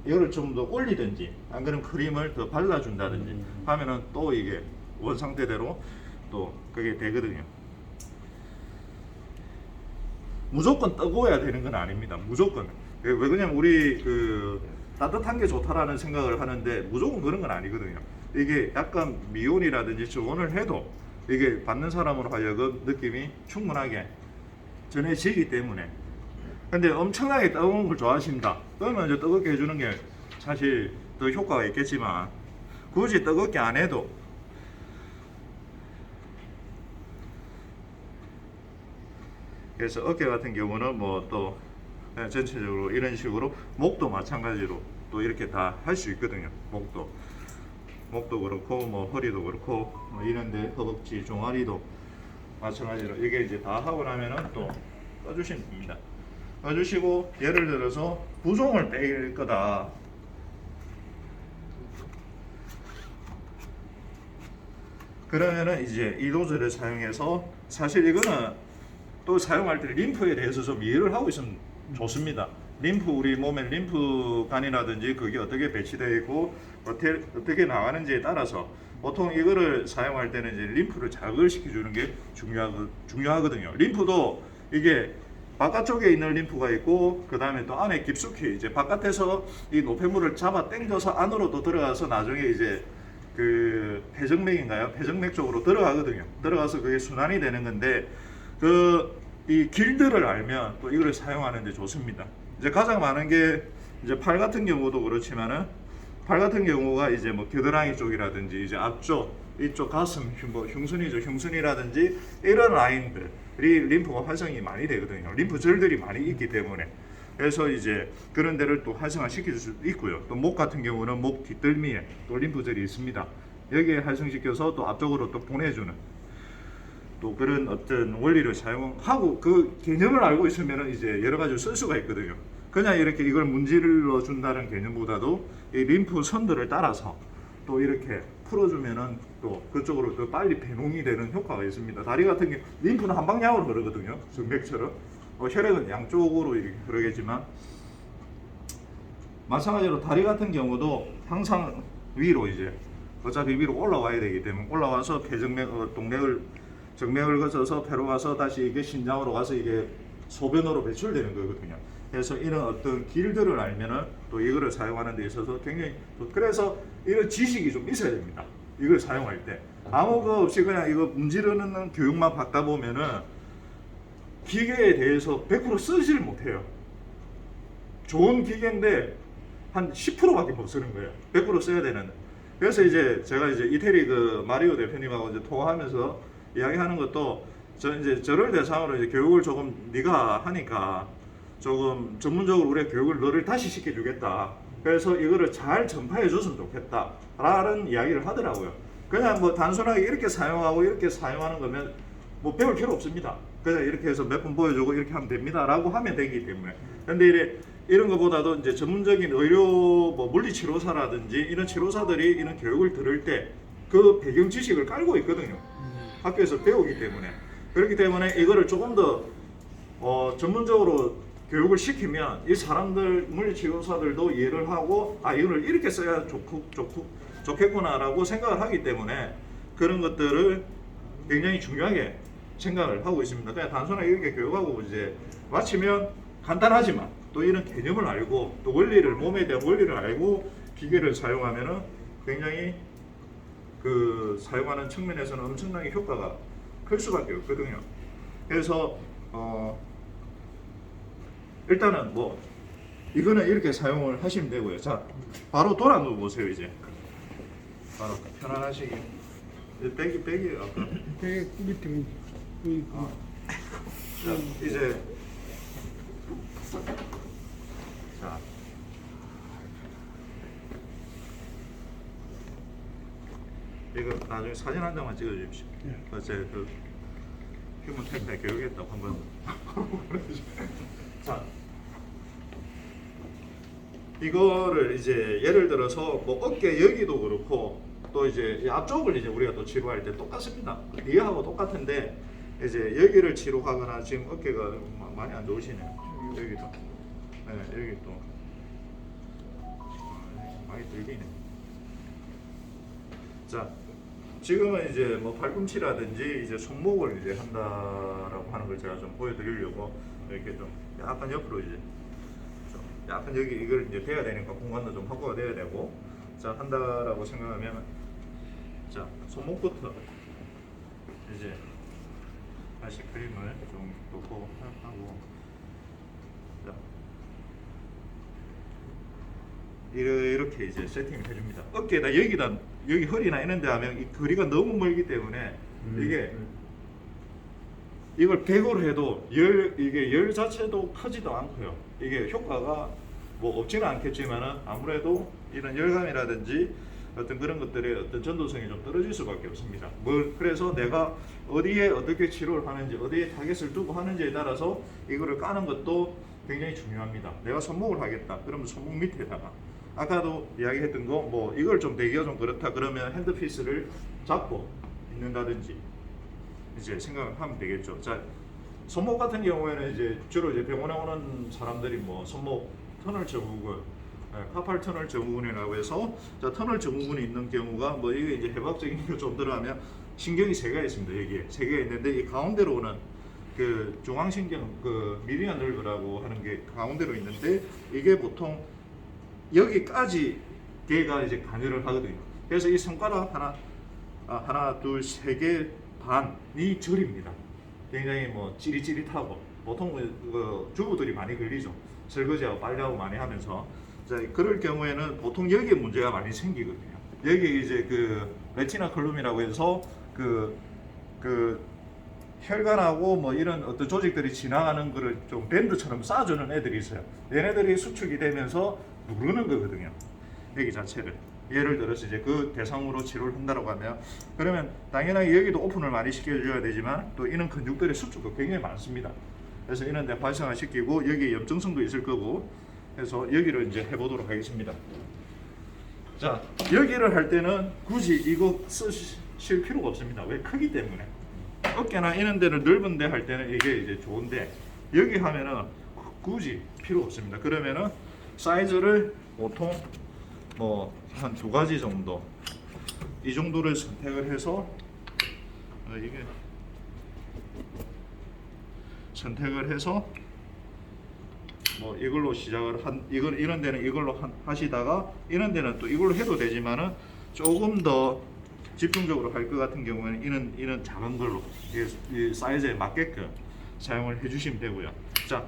이거를 좀 더 올리든지 안 그러면 크림을 더 발라준다든지 하면은 또 이게 원 상태대로 또 그게 되거든요. 무조건 뜨거워야 되는 건 아닙니다. 무조건. 왜 그러냐면 우리 그 따뜻한 게 좋다라는 생각을 하는데 무조건 그런 건 아니거든요. 이게 약간 미온이라든지 저온을 해도 이게 받는 사람으로 하여금 느낌이 충분하게 전해지기 때문에. 근데 엄청나게 뜨거운 걸 좋아하신다. 그러면 이제 뜨겁게 해주는 게 사실 더 효과가 있겠지만 굳이 뜨겁게 안 해도 그래서 어깨 같은 경우는 뭐 또 전체적으로 이런 식으로 목도 마찬가지로 또 이렇게 다 할 수 있거든요. 목도 그렇고 뭐 허리도 그렇고 뭐 이런데 허벅지 종아리도 마찬가지로 이게 이제 다 하고 나면은 또 떠주시면 됩니다. 떠주시고 예를 들어서 부종을 뺄 거다. 그러면은 이제 이 노즐을 사용해서 사실 이거는 또 사용할 때 림프에 대해서 좀 이해를 하고 있으면 좋습니다. 림프, 우리 몸에 림프관이라든지 그게 어떻게 배치되어 있고 어떻게 나가는지에 따라서 보통 이거를 사용할 때는 이제 림프를 자극시켜 주는 게 중요하거든요. 림프도 이게 바깥쪽에 있는 림프가 있고 그 다음에 또 안에 깊숙이 이제 바깥에서 이 노폐물을 잡아 당겨서 안으로도 들어가서 나중에 이제 그 폐정맥인가요? 폐정맥 쪽으로 들어가거든요. 들어가서 그게 순환이 되는 건데 이 길들을 알면 또 이거를 사용하는 데 좋습니다. 이제 가장 많은 게 이제 팔 같은 경우도 그렇지만은 팔 같은 경우가 이제 뭐 겨드랑이 쪽이라든지 이제 앞쪽 이쪽 가슴 뭐 흉순이죠. 흉순이라든지 이런 라인들이 림프가 활성이 많이 되거든요. 림프절들이 많이 있기 때문에 그래서 이제 그런 데를 또 활성화시킬 수도 있고요. 또 목 같은 경우는 목 뒷덜미에 또 림프절이 있습니다. 여기에 활성시켜서 또 앞쪽으로 또 보내주는 또 그런 어떤 원리를 사용하고 그 개념을 알고 있으면 이제 여러 가지로 쓸 수가 있거든요. 그냥 이렇게 이걸 문질러 준다는 개념보다도 이 림프 선들을 따라서 또 이렇게 풀어주면은 또 그쪽으로 더 빨리 배농이 되는 효과가 있습니다. 다리 같은 경우 림프는 한 방향으로 흐르거든요. 정맥처럼 혈액은 양쪽으로 이렇게 흐르겠지만 마찬가지로 다리 같은 경우도 항상 위로 이제 어차피 위로 올라와야 되기 때문에 올라와서 폐정맥 정맥을 거쳐서 폐로 가서 다시 이게 신장으로 가서 이게 소변으로 배출되는 거거든요. 그래서 이런 어떤 길들을 알면은 또 이거를 사용하는 데 있어서 굉장히 그래서 이런 지식이 좀 있어야 됩니다. 이걸 사용할 때 아무 거 없이 그냥 이거 문지르는 교육만 받다 보면은 기계에 대해서 100% 쓰지를 못해요. 좋은 기계인데 한 10%밖에 못 쓰는 거예요. 100% 써야 되는데. 그래서 이제 제가 이제 이태리 그 마리오 대표님하고 이제 통화하면서 이야기하는 것도 저를 대상으로 이제 교육을 조금 네가 하니까 조금 전문적으로 우리가 교육을 너를 다시 시켜주겠다. 그래서 이거를 잘 전파해 줬으면 좋겠다. 라는 이야기를 하더라고요. 그냥 뭐 단순하게 이렇게 사용하고 이렇게 사용하는 거면 뭐 배울 필요 없습니다. 그냥 이렇게 해서 몇 번 보여주고 이렇게 하면 됩니다. 라고 하면 되기 때문에. 근데 이런 것보다도 이제 전문적인 의료 뭐 물리치료사라든지 이런 치료사들이 이런 교육을 들을 때 그 배경 지식을 깔고 있거든요. 학교에서 배우기 때문에. 그렇기 때문에 이거를 조금 더 전문적으로 교육을 시키면 이 사람들 물리치료사들도 이해를 하고 아 이거를 이렇게 써야 좋겠구나라고 생각을 하기 때문에 그런 것들을 굉장히 중요하게 생각을 하고 있습니다. 그냥 단순하게 이렇게 교육하고 이제 마치면 간단하지만 또 이런 개념을 알고 또 원리를 몸에 대한 원리를 알고 기계를 사용하면은 굉장히 그 사용하는 측면에서는 엄청나게 효과가 클 수밖에 없거든요. 그래서 일단은 뭐 이거는 이렇게 사용을 하시면 되고요. 자, 바로 돌아 누워 보세요. 이제 바로 편안하시게 빼기 아까 되게 밑에 자, 이제 자 이거 나중에 사진 한 장만 찍어 주십시오. 어제 그 휴먼 텍스타일 교육했다고 한번 자 이거를 이제 예를 들어서 뭐 어깨 여기도 그렇고 또 이제 이 앞쪽을 이제 우리가 또 치료할 때 똑같습니다. 이하고 똑같은데 이제 여기를 치료하거나 지금 어깨가 많이 안 좋으시네요. 여기도 네, 여기 또 많이 들리네. 자 지금은 이제 뭐 팔꿈치라든지 이제 손목을 이제 한다라고 하는 걸 제가 좀 보여드리려고 이렇게 좀 약간 옆으로 이제 좀 약간 여기 이걸 이제 대야 되니까 공간도 좀 확보가 돼야 되고 자 한다라고 생각하면 자 손목부터 이제 다시 그림을 좀 놓고 하고 자 이렇게 이제 세팅을 해줍니다. 어깨에다 여기다 여기 허리나 이런데 하면 이 거리가 너무 멀기 때문에 이게 이걸 100으로 해도 이게 열 자체도 크지도 않고요. 이게 효과가 뭐 없지는 않겠지만은 아무래도 이런 열감이라든지 어떤 그런 것들의 어떤 전도성이 좀 떨어질 수밖에 없습니다. 그래서 내가 어디에 어떻게 치료를 하는지 어디에 타겟을 두고 하는지에 따라서 이거를 까는 것도 굉장히 중요합니다. 내가 손목을 하겠다. 그러면 손목 밑에다가 아까도 이야기했던 거 뭐 이걸 좀 대기가 좀 그렇다 그러면 핸드피스를 잡고 있는다든지 이제 생각을 하면 되겠죠. 자 손목 같은 경우에는 이제 주로 이제 병원에 오는 사람들이 뭐 손목 터널 증후군, 카팔 터널 증후군이라고 해서 자 터널 증후군이 있는 경우가 뭐 이게 이제 해박적인 거 좀 들어가면 신경이 세 개가 있습니다. 여기에 세 개가 있는데 이 가운데로 오는 그 중앙신경 그 미디안 nerve라고 하는 게 가운데로 있는데 이게 보통 여기까지 걔가 이제 관여를 하거든요. 그래서 이 손가락 하나, 둘, 세 개 반이 저립니다. 굉장히 뭐 찌릿찌릿하고 보통 그 주부들이 많이 걸리죠. 설거지하고 빨래하고 많이 하면서 자, 그럴 경우에는 보통 여기에 문제가 많이 생기거든요. 여기 이제 그 레티나 컬럼이라고 해서 그 혈관하고 뭐 이런 어떤 조직들이 지나가는 거를 좀 밴드처럼 쏴주는 애들이 있어요. 얘네들이 수축이 되면서 누르는 거거든요. 여기 자체를. 예를 들어서 이제 그 대상으로 치료를 한다고 하면, 그러면 당연하게 여기도 오픈을 많이 시켜줘야 되지만 또 이런 근육들의 수축도 굉장히 많습니다. 그래서 이런 데 활성화시키고 여기에 염증성도 있을 거고 해서 여기를 이제 해보도록 하겠습니다. 자, 여기를 할 때는 굳이 이거 쓰실 필요가 없습니다. 왜? 크기 때문에. 어깨나 이런 데를 넓은 데 할 때는 이게 이제 좋은데, 여기 하면은 굳이 필요 없습니다. 그러면은 사이즈를 보통 뭐 한 2가지 정도, 이 정도를 선택을 해서 이게 선택을 해서 뭐 이걸로 시작을 이걸 이런 데는 이걸로 하시다가 이런 데는 또 이걸로 해도 되지만은 조금 더 집중적으로 할 것 같은 경우에는 이런 작은 걸로 이 사이즈에 맞게끔 사용을 해주시면 되고요. 자,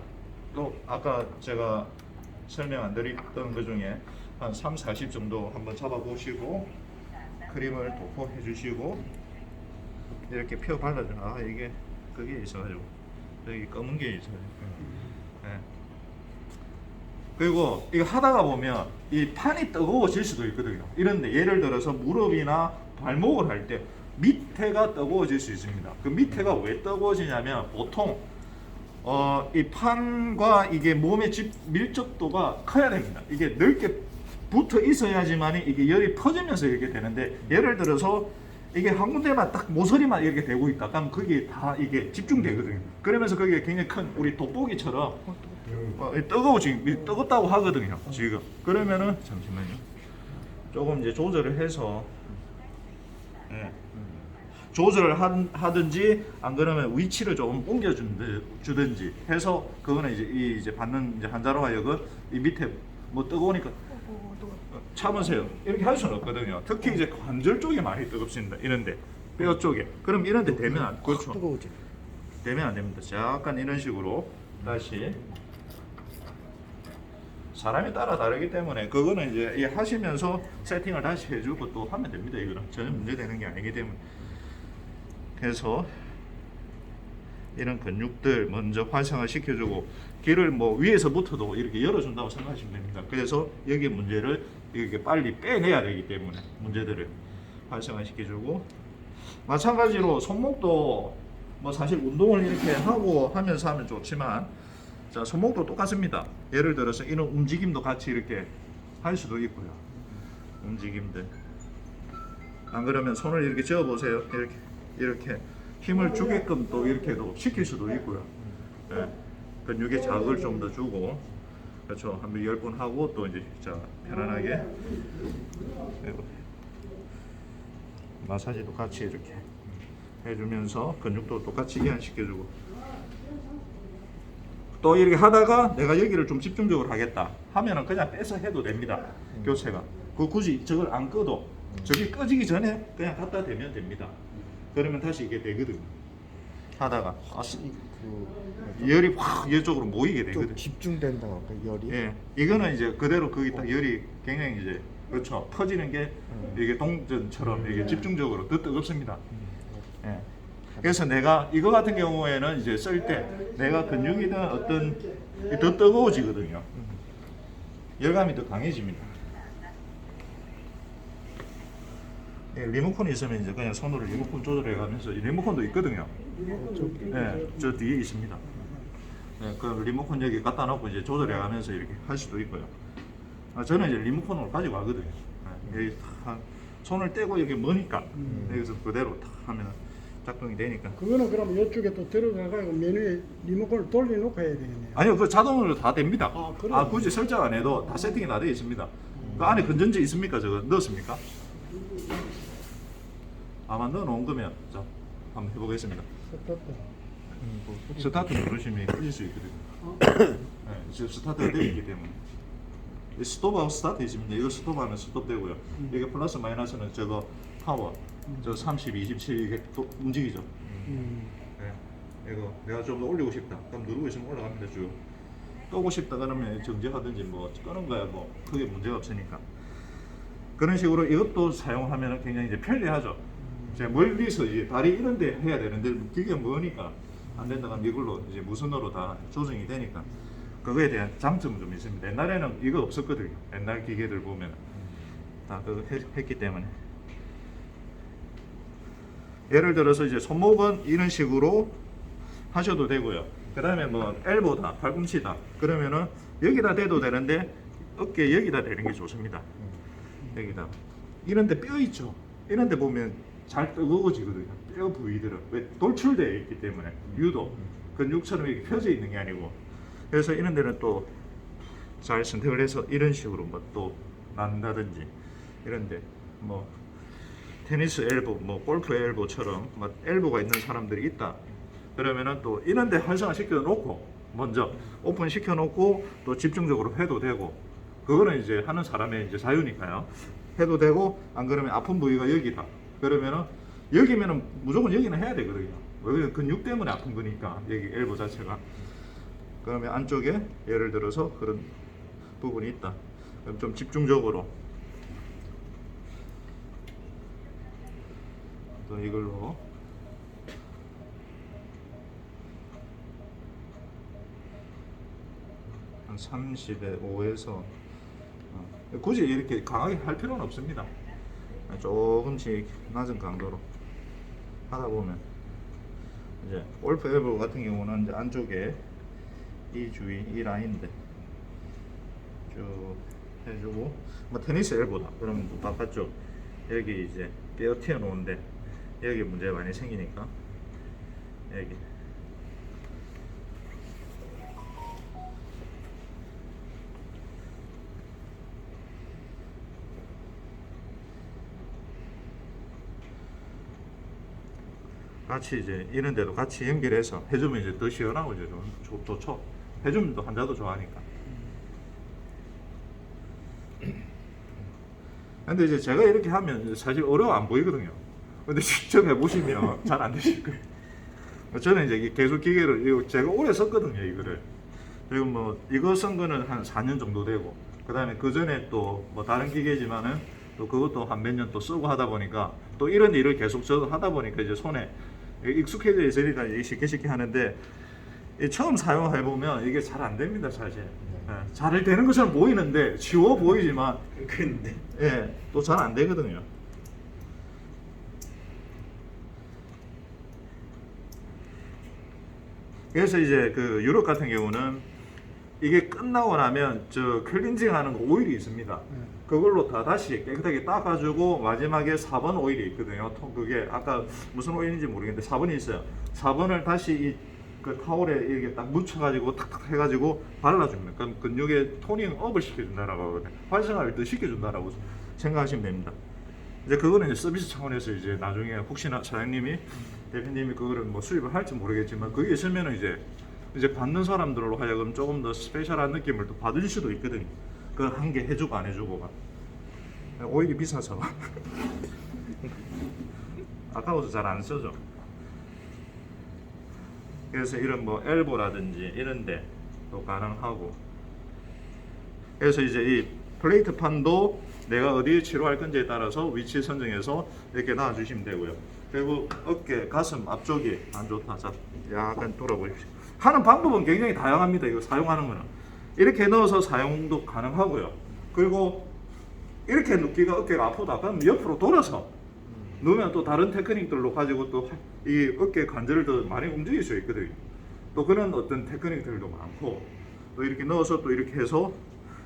또 아까 제가 설명 안 드렸던 것 중에 한 3, 40 정도 한번 잡아 보시고 크림을 도포해 주시고 이렇게 펴 발라주는, 아 이게 그게 있어가지고 여기 검은 게 있어요. 네. 그리고 이거 하다가 보면 이 판이 뜨거워질 수도 있거든요. 이런데 예를 들어서 무릎이나 발목을 할 때 밑에가 뜨거워질 수 있습니다. 그 밑에가 왜 뜨거워지냐면 보통 이 판과 이게 몸의 밀접도가 커야 됩니다. 이게 넓게 붙어 있어야지만 이게 열이 퍼지면서 이렇게 되는데, 예를 들어서 이게 한 군데만 딱 모서리만 이렇게 되고 있다. 그럼 그게 다 이게 집중되거든요. 그러면서 그게 굉장히 큰 우리 돋보기처럼 뜨겁다고 하거든요. 지금 그러면은 잠시만요. 조금 이제 조절을 해서 조절을 하든지 안 그러면 위치를 조금 옮겨주든지 해서, 그거는 이제 받는 이제 환자로 하여금 이 밑에 뭐 뜨거우니까 참으세요 이렇게 할 수는 없거든요. 특히 이제 관절 쪽이 많이 뜨겁습니다. 이런데 뼈 쪽에, 그럼 이런데 되면 그렇죠. 뜨거워지. 되면 안 됩니다. 약간 이런 식으로 다시, 사람에 따라 다르기 때문에 그거는 이제 하시면서 세팅을 다시 해주고 또 하면 됩니다. 이거는 전혀 문제되는 게 아니기 때문에. 해서 이런 근육들 먼저 활성화 시켜주고, 길을 뭐 위에서부터도 이렇게 열어준다고 생각하시면 됩니다. 그래서 여기 문제를 이렇게 빨리 빼내야 되기 때문에 문제들을 활성화 시켜주고, 마찬가지로 손목도 뭐 사실 운동을 이렇게 하고 하면서 하면 좋지만, 자, 손목도 똑같습니다. 예를 들어서 이런 움직임도 같이 이렇게 할 수도 있고요. 움직임들. 안 그러면 손을 이렇게 쥐어 보세요. 이렇게 힘을 주게끔 또 이렇게도 시킬 수도 있고요. 예. 근육에 자극을 좀 더 주고, 그렇죠. 한번 10번 하고 또 이제 자 편안하게 마사지도 같이 이렇게 해주면서 근육도 똑같이 이완시켜주고, 또 이렇게 하다가 내가 여기를 좀 집중적으로 하겠다 하면은 그냥 빼서 해도 됩니다. 교체가. 그 굳이 저걸 안 꺼도 저기 꺼지기 전에 그냥 갖다 대면 됩니다. 그러면 다시 이게 되거든요. 하다가 열이 확 이쪽으로 모이게 되거든요. 좀 집중된다고 할까, 열이? 예, 이거는 이제 그대로 거기 딱 열이 굉장히 이제 그렇죠. 퍼지는 게 이게 동전처럼 이게 집중적으로 더 뜨겁습니다. 예. 그래서 내가 이거 같은 경우에는 이제 쓸 때 내가 근육이든 어떤 더 뜨거워지거든요. 열감이 더 강해집니다. 예, 리모컨이 있으면 이제 그냥 손으로 리모컨 조절해 가면서, 리모컨도 있거든요. 예, 저 뒤에 있습니다. 예, 그 리모컨 여기 갖다 놓고 이제 조절해 가면서 이렇게 할 수도 있고요. 저는 이제 리모컨을 가지고 가거든요. 예, 여기 탁 손을 떼고 여기 머니까 여기서 그대로 탁 하면 작동이 되니까. 그거는 그럼 이쪽에 또 들어가고 메뉴에 리모컨을 돌려놓고 해야 되겠네요. 아니요, 그 자동으로 다 됩니다. 아, 그래요? 굳이 설정 안 해도 다 세팅이 다 되어 있습니다. 그 안에 건전지 있습니까? 저거 넣었습니까? 아마 넣어놓은 거면 자 한번 해보겠습니다. 스타트 누르시면 꺼질 수 있거든요. 네, 지금 스타트가 되어 있기 때문에. 이 스톱하고 스타트 있습니다. 이거 스톱하면 스톱되고요. 이게 플러스 마이너스는 저거 파워, 저 30, 27 이게 또 움직이죠. 네, 이거 내가 좀 더 올리고 싶다. 그럼 누르고 있으면 올라갑니다. 쭉. 끄고 싶다 그러면 정지하든지 뭐 끄는 거야 뭐 크게 문제가 없으니까. 그런 식으로 이것도 사용하면 굉장히 이제 편리하죠. 이제 멀리서 이제 다리 이런 데 해야 되는데 기계가 머니까 안 된다가 이걸로 이제 무선으로 다 조정이 되니까 그거에 대한 장점은 좀 있습니다. 옛날에는 이거 없었거든요. 옛날 기계들 보면 다 그거 했기 때문에. 예를 들어서 이제 손목은 이런 식으로 하셔도 되고요. 그 다음에 뭐 엘보다 팔꿈치다 그러면은 여기다 대도 되는데 어깨 여기다 대는 게 좋습니다. 여기다 이런데 뼈 있죠. 이런데 보면 잘 뜨거워지거든요. 뼈 부위들은 왜 돌출되어 있기 때문에 유도 근육처럼 이렇게 펴져 있는 게 아니고 그래서 이런 데는 또 잘 선택을 해서 이런 식으로 뭐 또 난다든지 이런데 뭐 테니스 엘보, 뭐 골프 엘보처럼 뭐 엘보가 있는 사람들이 있다. 그러면은 또 이런데 활성화 시켜 놓고 먼저 오픈 시켜 놓고 또 집중적으로 해도 되고 그거는 이제 하는 사람의 이제 자유니까요. 해도 되고 안 그러면 아픈 부위가 여기다. 그러면은 여기면은 무조건 여기는 해야 되거든요. 여기는 근육 때문에 아픈 거니까 여기 엘보 자체가. 그러면 안쪽에 예를 들어서 그런 부분이 있다. 그럼 좀 집중적으로 또 이걸로 한 30에 5에서 굳이 이렇게 강하게 할 필요는 없습니다. 조금씩 낮은 강도로 하다 보면 이제 골프 엘보 같은 경우는 이제 안쪽에 이 주위 이 라인인데 쭉 해주고 뭐 테니스 엘보다 그러면 또 바깥쪽 여기 이제 뼈 튀어 놓은데 여기 문제가 많이 생기니까 여기 같이 이제 이런 데도 같이 연결해서 해주면 이제 더 시원하고 이제 좀 좋죠. 해주면 또 환자도 좋아하니까. 근데 이제 제가 이렇게 하면 사실 어려워 안 보이거든요. 근데 직접 해보시면 잘 안 되실 거예요. 저는 이제 계속 기계를 제가 오래 썼거든요, 이거를. 그리고 뭐 이거 쓴 거는 한 4년 정도 되고, 그 다음에 그 전에 또 뭐 다른 기계지만은 또 그것도 한 몇 년 또 쓰고 하다 보니까 또 이런 일을 계속 저도 하다 보니까 이제 손에 익숙해져 있으니까 쉽게 하는데 처음 사용해 보면 이게 잘 안 됩니다, 사실. 잘 되는 것처럼 보이는데 쉬워 보이지만 근데 예, 또 잘 안 되거든요. 그래서 이제 그 유럽 같은 경우는 이게 끝나고 나면 저 클렌징 하는 거 오일이 있습니다. 그걸로 다 다시 깨끗하게 닦아주고 마지막에 4번 오일이 있거든요. 그게 아까 무슨 오일인지 모르겠는데 4번이 있어요. 4번을 다시 이 그 타올에 이렇게 딱 묻혀가지고 탁탁 해가지고 발라줍니다. 그럼 근육의 토닝 업을 시켜준다라고 하거든요. 활성화를 더 시켜준다라고 생각하시면 됩니다. 이제 그거는 이제 서비스 차원에서 이제 나중에 혹시나 사장님이 대표님이 그거를 뭐 수입을 할지 모르겠지만 그게 있으면 이제 받는 사람들로 하여금 조금 더 스페셜한 느낌을 또 받을 수도 있거든요. 그 한 개 해주고 안 해주고가 오일이 비싸서 아까워서 잘 안 쓰죠. 그래서 이런 뭐 엘보라든지 이런데 또 가능하고 그래서 이제 이 플레이트 판도 내가 어디에 치료할 건지에 따라서 위치 선정해서 이렇게 놔주시면 되고요. 그리고 어깨, 가슴 앞쪽이 안 좋다. 자, 약간 돌아보십시오. 하는 방법은 굉장히 다양합니다. 이거 사용하는 거는 이렇게 넣어서 사용도 가능하고요. 그리고 이렇게 눕기가 어깨가 아프다. 그럼 옆으로 돌아서 누우면 또 다른 테크닉들로 가지고 또 이 어깨 관절을 더 많이 움직일 수 있거든요. 또 그런 어떤 테크닉들도 많고 또 이렇게 넣어서 또 이렇게 해서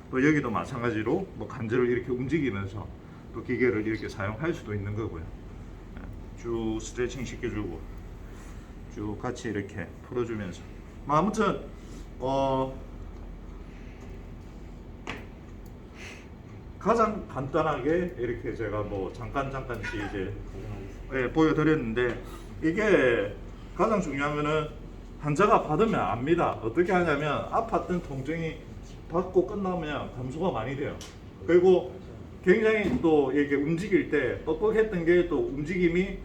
또 여기도 마찬가지로 뭐 관절을 이렇게 움직이면서 또 기계를 이렇게 사용할 수도 있는 거고요. 쭉 스트레칭 시켜주고 쭉 같이 이렇게 풀어주면서 뭐 아무튼 가장 간단하게 이렇게 제가 뭐 잠깐씩 이제 보여드렸는데 이게 가장 중요한 거는 환자가 받으면 압니다. 어떻게 하냐면 아팠던 통증이 받고 끝나면 감소가 많이 돼요. 그리고 굉장히 또 이렇게 움직일 때 뻑뻑했던 게 또 움직임이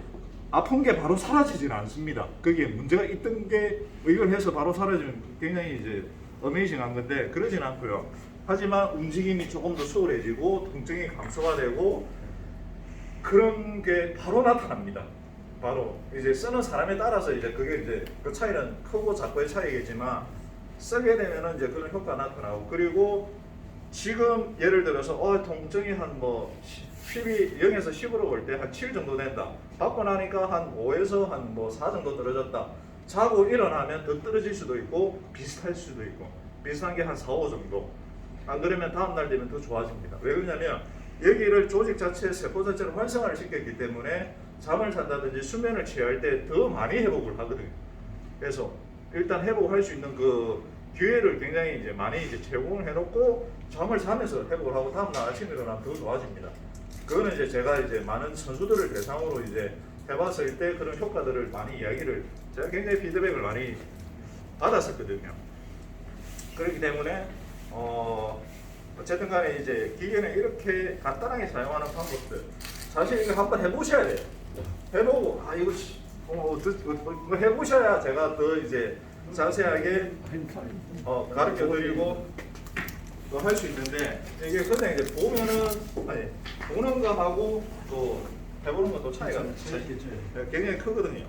아픈 게 바로 사라지지는 않습니다. 그게 문제가 있던 게 이걸 해서 바로 사라지면 굉장히 이제 어메이징한 건데 그러진 않고요. 하지만 움직임이 조금 더 수월해지고 통증이 감소가 되고 그런 게 바로 나타납니다. 바로 이제 쓰는 사람에 따라서 이제 그게 이제 그 차이는 크고 작고의 차이겠지만 쓰게 되면은 이제 그런 효과가 나타나고 그리고 지금 예를 들어서 통증이 한 뭐 10이 0에서 10으로 볼 때 한 7 정도 된다. 받고 나니까 한 5에서 한 뭐 4 정도 떨어졌다. 자고 일어나면 더 떨어질 수도 있고 비슷할 수도 있고 비슷한 게 한 4, 5 정도. 안 그러면 다음 날 되면 더 좋아집니다. 왜 그러냐면 여기를 조직 자체, 세포 자체를 활성화를 시켰기 때문에 잠을 잔다든지 수면을 취할 때 더 많이 회복을 하거든요. 그래서 일단 회복할 수 있는 그 기회를 굉장히 이제 많이 이제 제공을 해놓고 잠을 자면서 회복을 하고 다음날 아침에 일어나면 더 좋아집니다. 그거는 이제 제가 이제 많은 선수들을 대상으로 이제 해봤을 때 그런 효과들을 많이 이야기를 제가 굉장히 피드백을 많이 받았었거든요. 그렇기 때문에 어쨌든 간에 이제 기계는 이렇게 간단하게 사용하는 방법들 사실 이거 한번 해보셔야 돼요. 해보고 이거 이거 해보셔야 제가 더 이제 자세하게 가르쳐 드리고 할 수 있는데 이게 그냥 이제 보면은 보는 거하고 또 해보는 것도 차이가 굉장히 크거든요.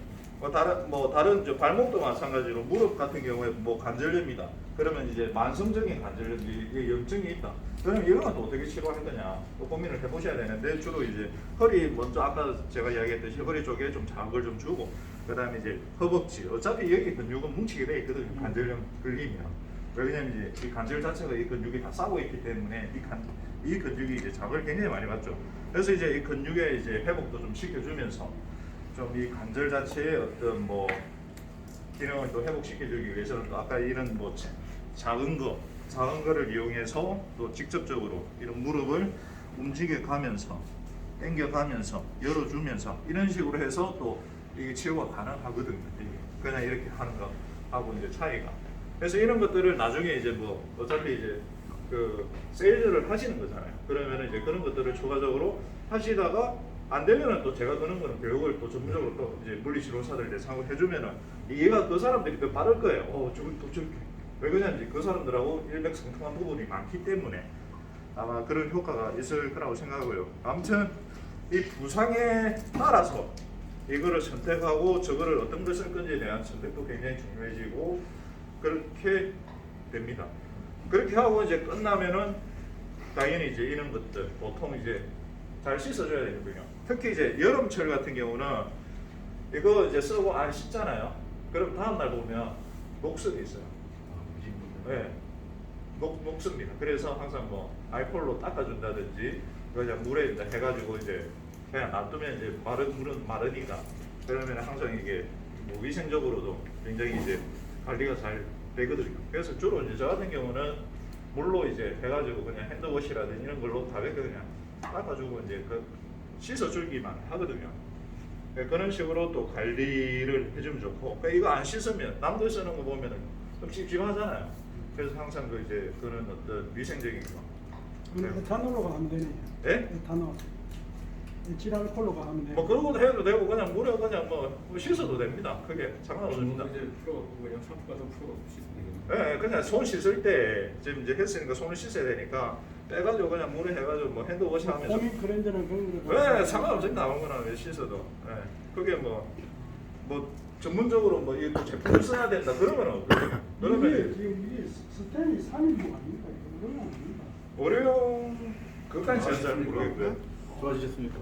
다른 저 발목도 마찬가지로 무릎 같은 경우에 뭐 관절염이다. 그러면 이제 만성적인 관절염, 이게 염증이 있다. 그러면 이런 건 또 어떻게 치료할 거냐 또 고민을 해보셔야 되는데 주로 이제 허리 먼저 아까 제가 이야기했듯이 허리 쪽에 좀 자극을 좀 주고 그다음에 이제 허벅지 어차피 여기 근육은 뭉치게 돼 있거든요. 관절염 걸리면. 왜냐면 이제 이 관절 자체가 이 근육이 다 싸고 있기 때문에 이 근육이 이제 자극을 굉장히 많이 받죠. 그래서 이제 이 근육의 이제 회복도 좀 시켜주면서 좀 이 관절 자체의 어떤 뭐 기능을 또 회복시켜주기 위해서는 또 아까 이런 뭐 작은 거를 이용해서 또 직접적으로 이런 무릎을 움직여가면서 당겨가면서 열어주면서 이런 식으로 해서 또 이게 치료가 가능하거든요. 그냥 이렇게 하는 거 하고 이제 차이가. 그래서 이런 것들을 나중에 이제 뭐 어차피 이제 그 세일즈를 하시는 거잖아요. 그러면은 이제 그런 것들을 추가적으로 하시다가 안 되면은 또 제가 그런 거는 교육을 또 전문적으로 또 이제 물리치료사들 대상으로 해주면은 이해가 그 사람들이 더 빠를 거예요. 저기 또 저렇게. 왜 그러냐면 그 사람들하고 일맥상통한 부분이 많기 때문에 아마 그런 효과가 있을 거라고 생각하고요. 아무튼 이 부상에 따라서 이거를 선택하고 저거를 어떤 걸 쓸 건지에 대한 선택도 굉장히 중요해지고 그렇게 됩니다. 그렇게 하고 이제 끝나면은 당연히 이제 이런 것들 보통 이제 잘 씻어줘야 되거든요. 특히 이제 여름철 같은 경우는 이거 이제 쓰고 안 씻잖아요. 그럼 다음 날 보면 녹슬이 있어요. 네, 녹습니다. 그래서 항상 뭐 알코올로 닦아준다든지 그냥 물에 이제 해가지고 이제 그냥 놔두면 이제 물은 마르니까 그러면 항상 이게 뭐 위생적으로도 굉장히 이제 관리가 잘 되거든요. 그래서 주로 이제 저 같은 경우는 물로 이제 해가지고 그냥 핸드워시라든지 이런 걸로 가볍게 그냥 닦아주고 이제 그 씻어주기만 하거든요. 네, 그런 식으로 또 관리를 해주면 좋고 그러니까 이거 안 씻으면 남들 쓰는 거 보면은 좀 찝찝하잖아요. 그래서 항상 그 이제 그런 어떤 위생적인 거. 그럼 에탄올로 가면 되네요. 예? 에탄올. 에틸알콜로 가면 돼요. 뭐 그런 것도 해도 되고 그냥 물에 그냥 뭐 씻어도 됩니다. 그게 상관없습니다. 이제 풀어갖고 그냥 샴푸 가서 풀어갖고 씻는 거예요. 예, 그냥 손 씻을 때 지금 이제 했으니까 손을 씻어야 되니까 빼가지고 그냥 물에 해가지고 뭐 핸드워시 하면서. 폼이 그랜저는 그런 거. 왜 상관없습니다. 아무거나 왜 씻어도. 예, 그게 뭐 전문적으로 뭐 이 제품을 써야 된다 그런 건 없거든요. 그러면 이게 스텐이 3인분 아닙니까? 그런 건 아닙니다. 어려운 그까지 잘 모르겠고요. 좋아지셨습니까?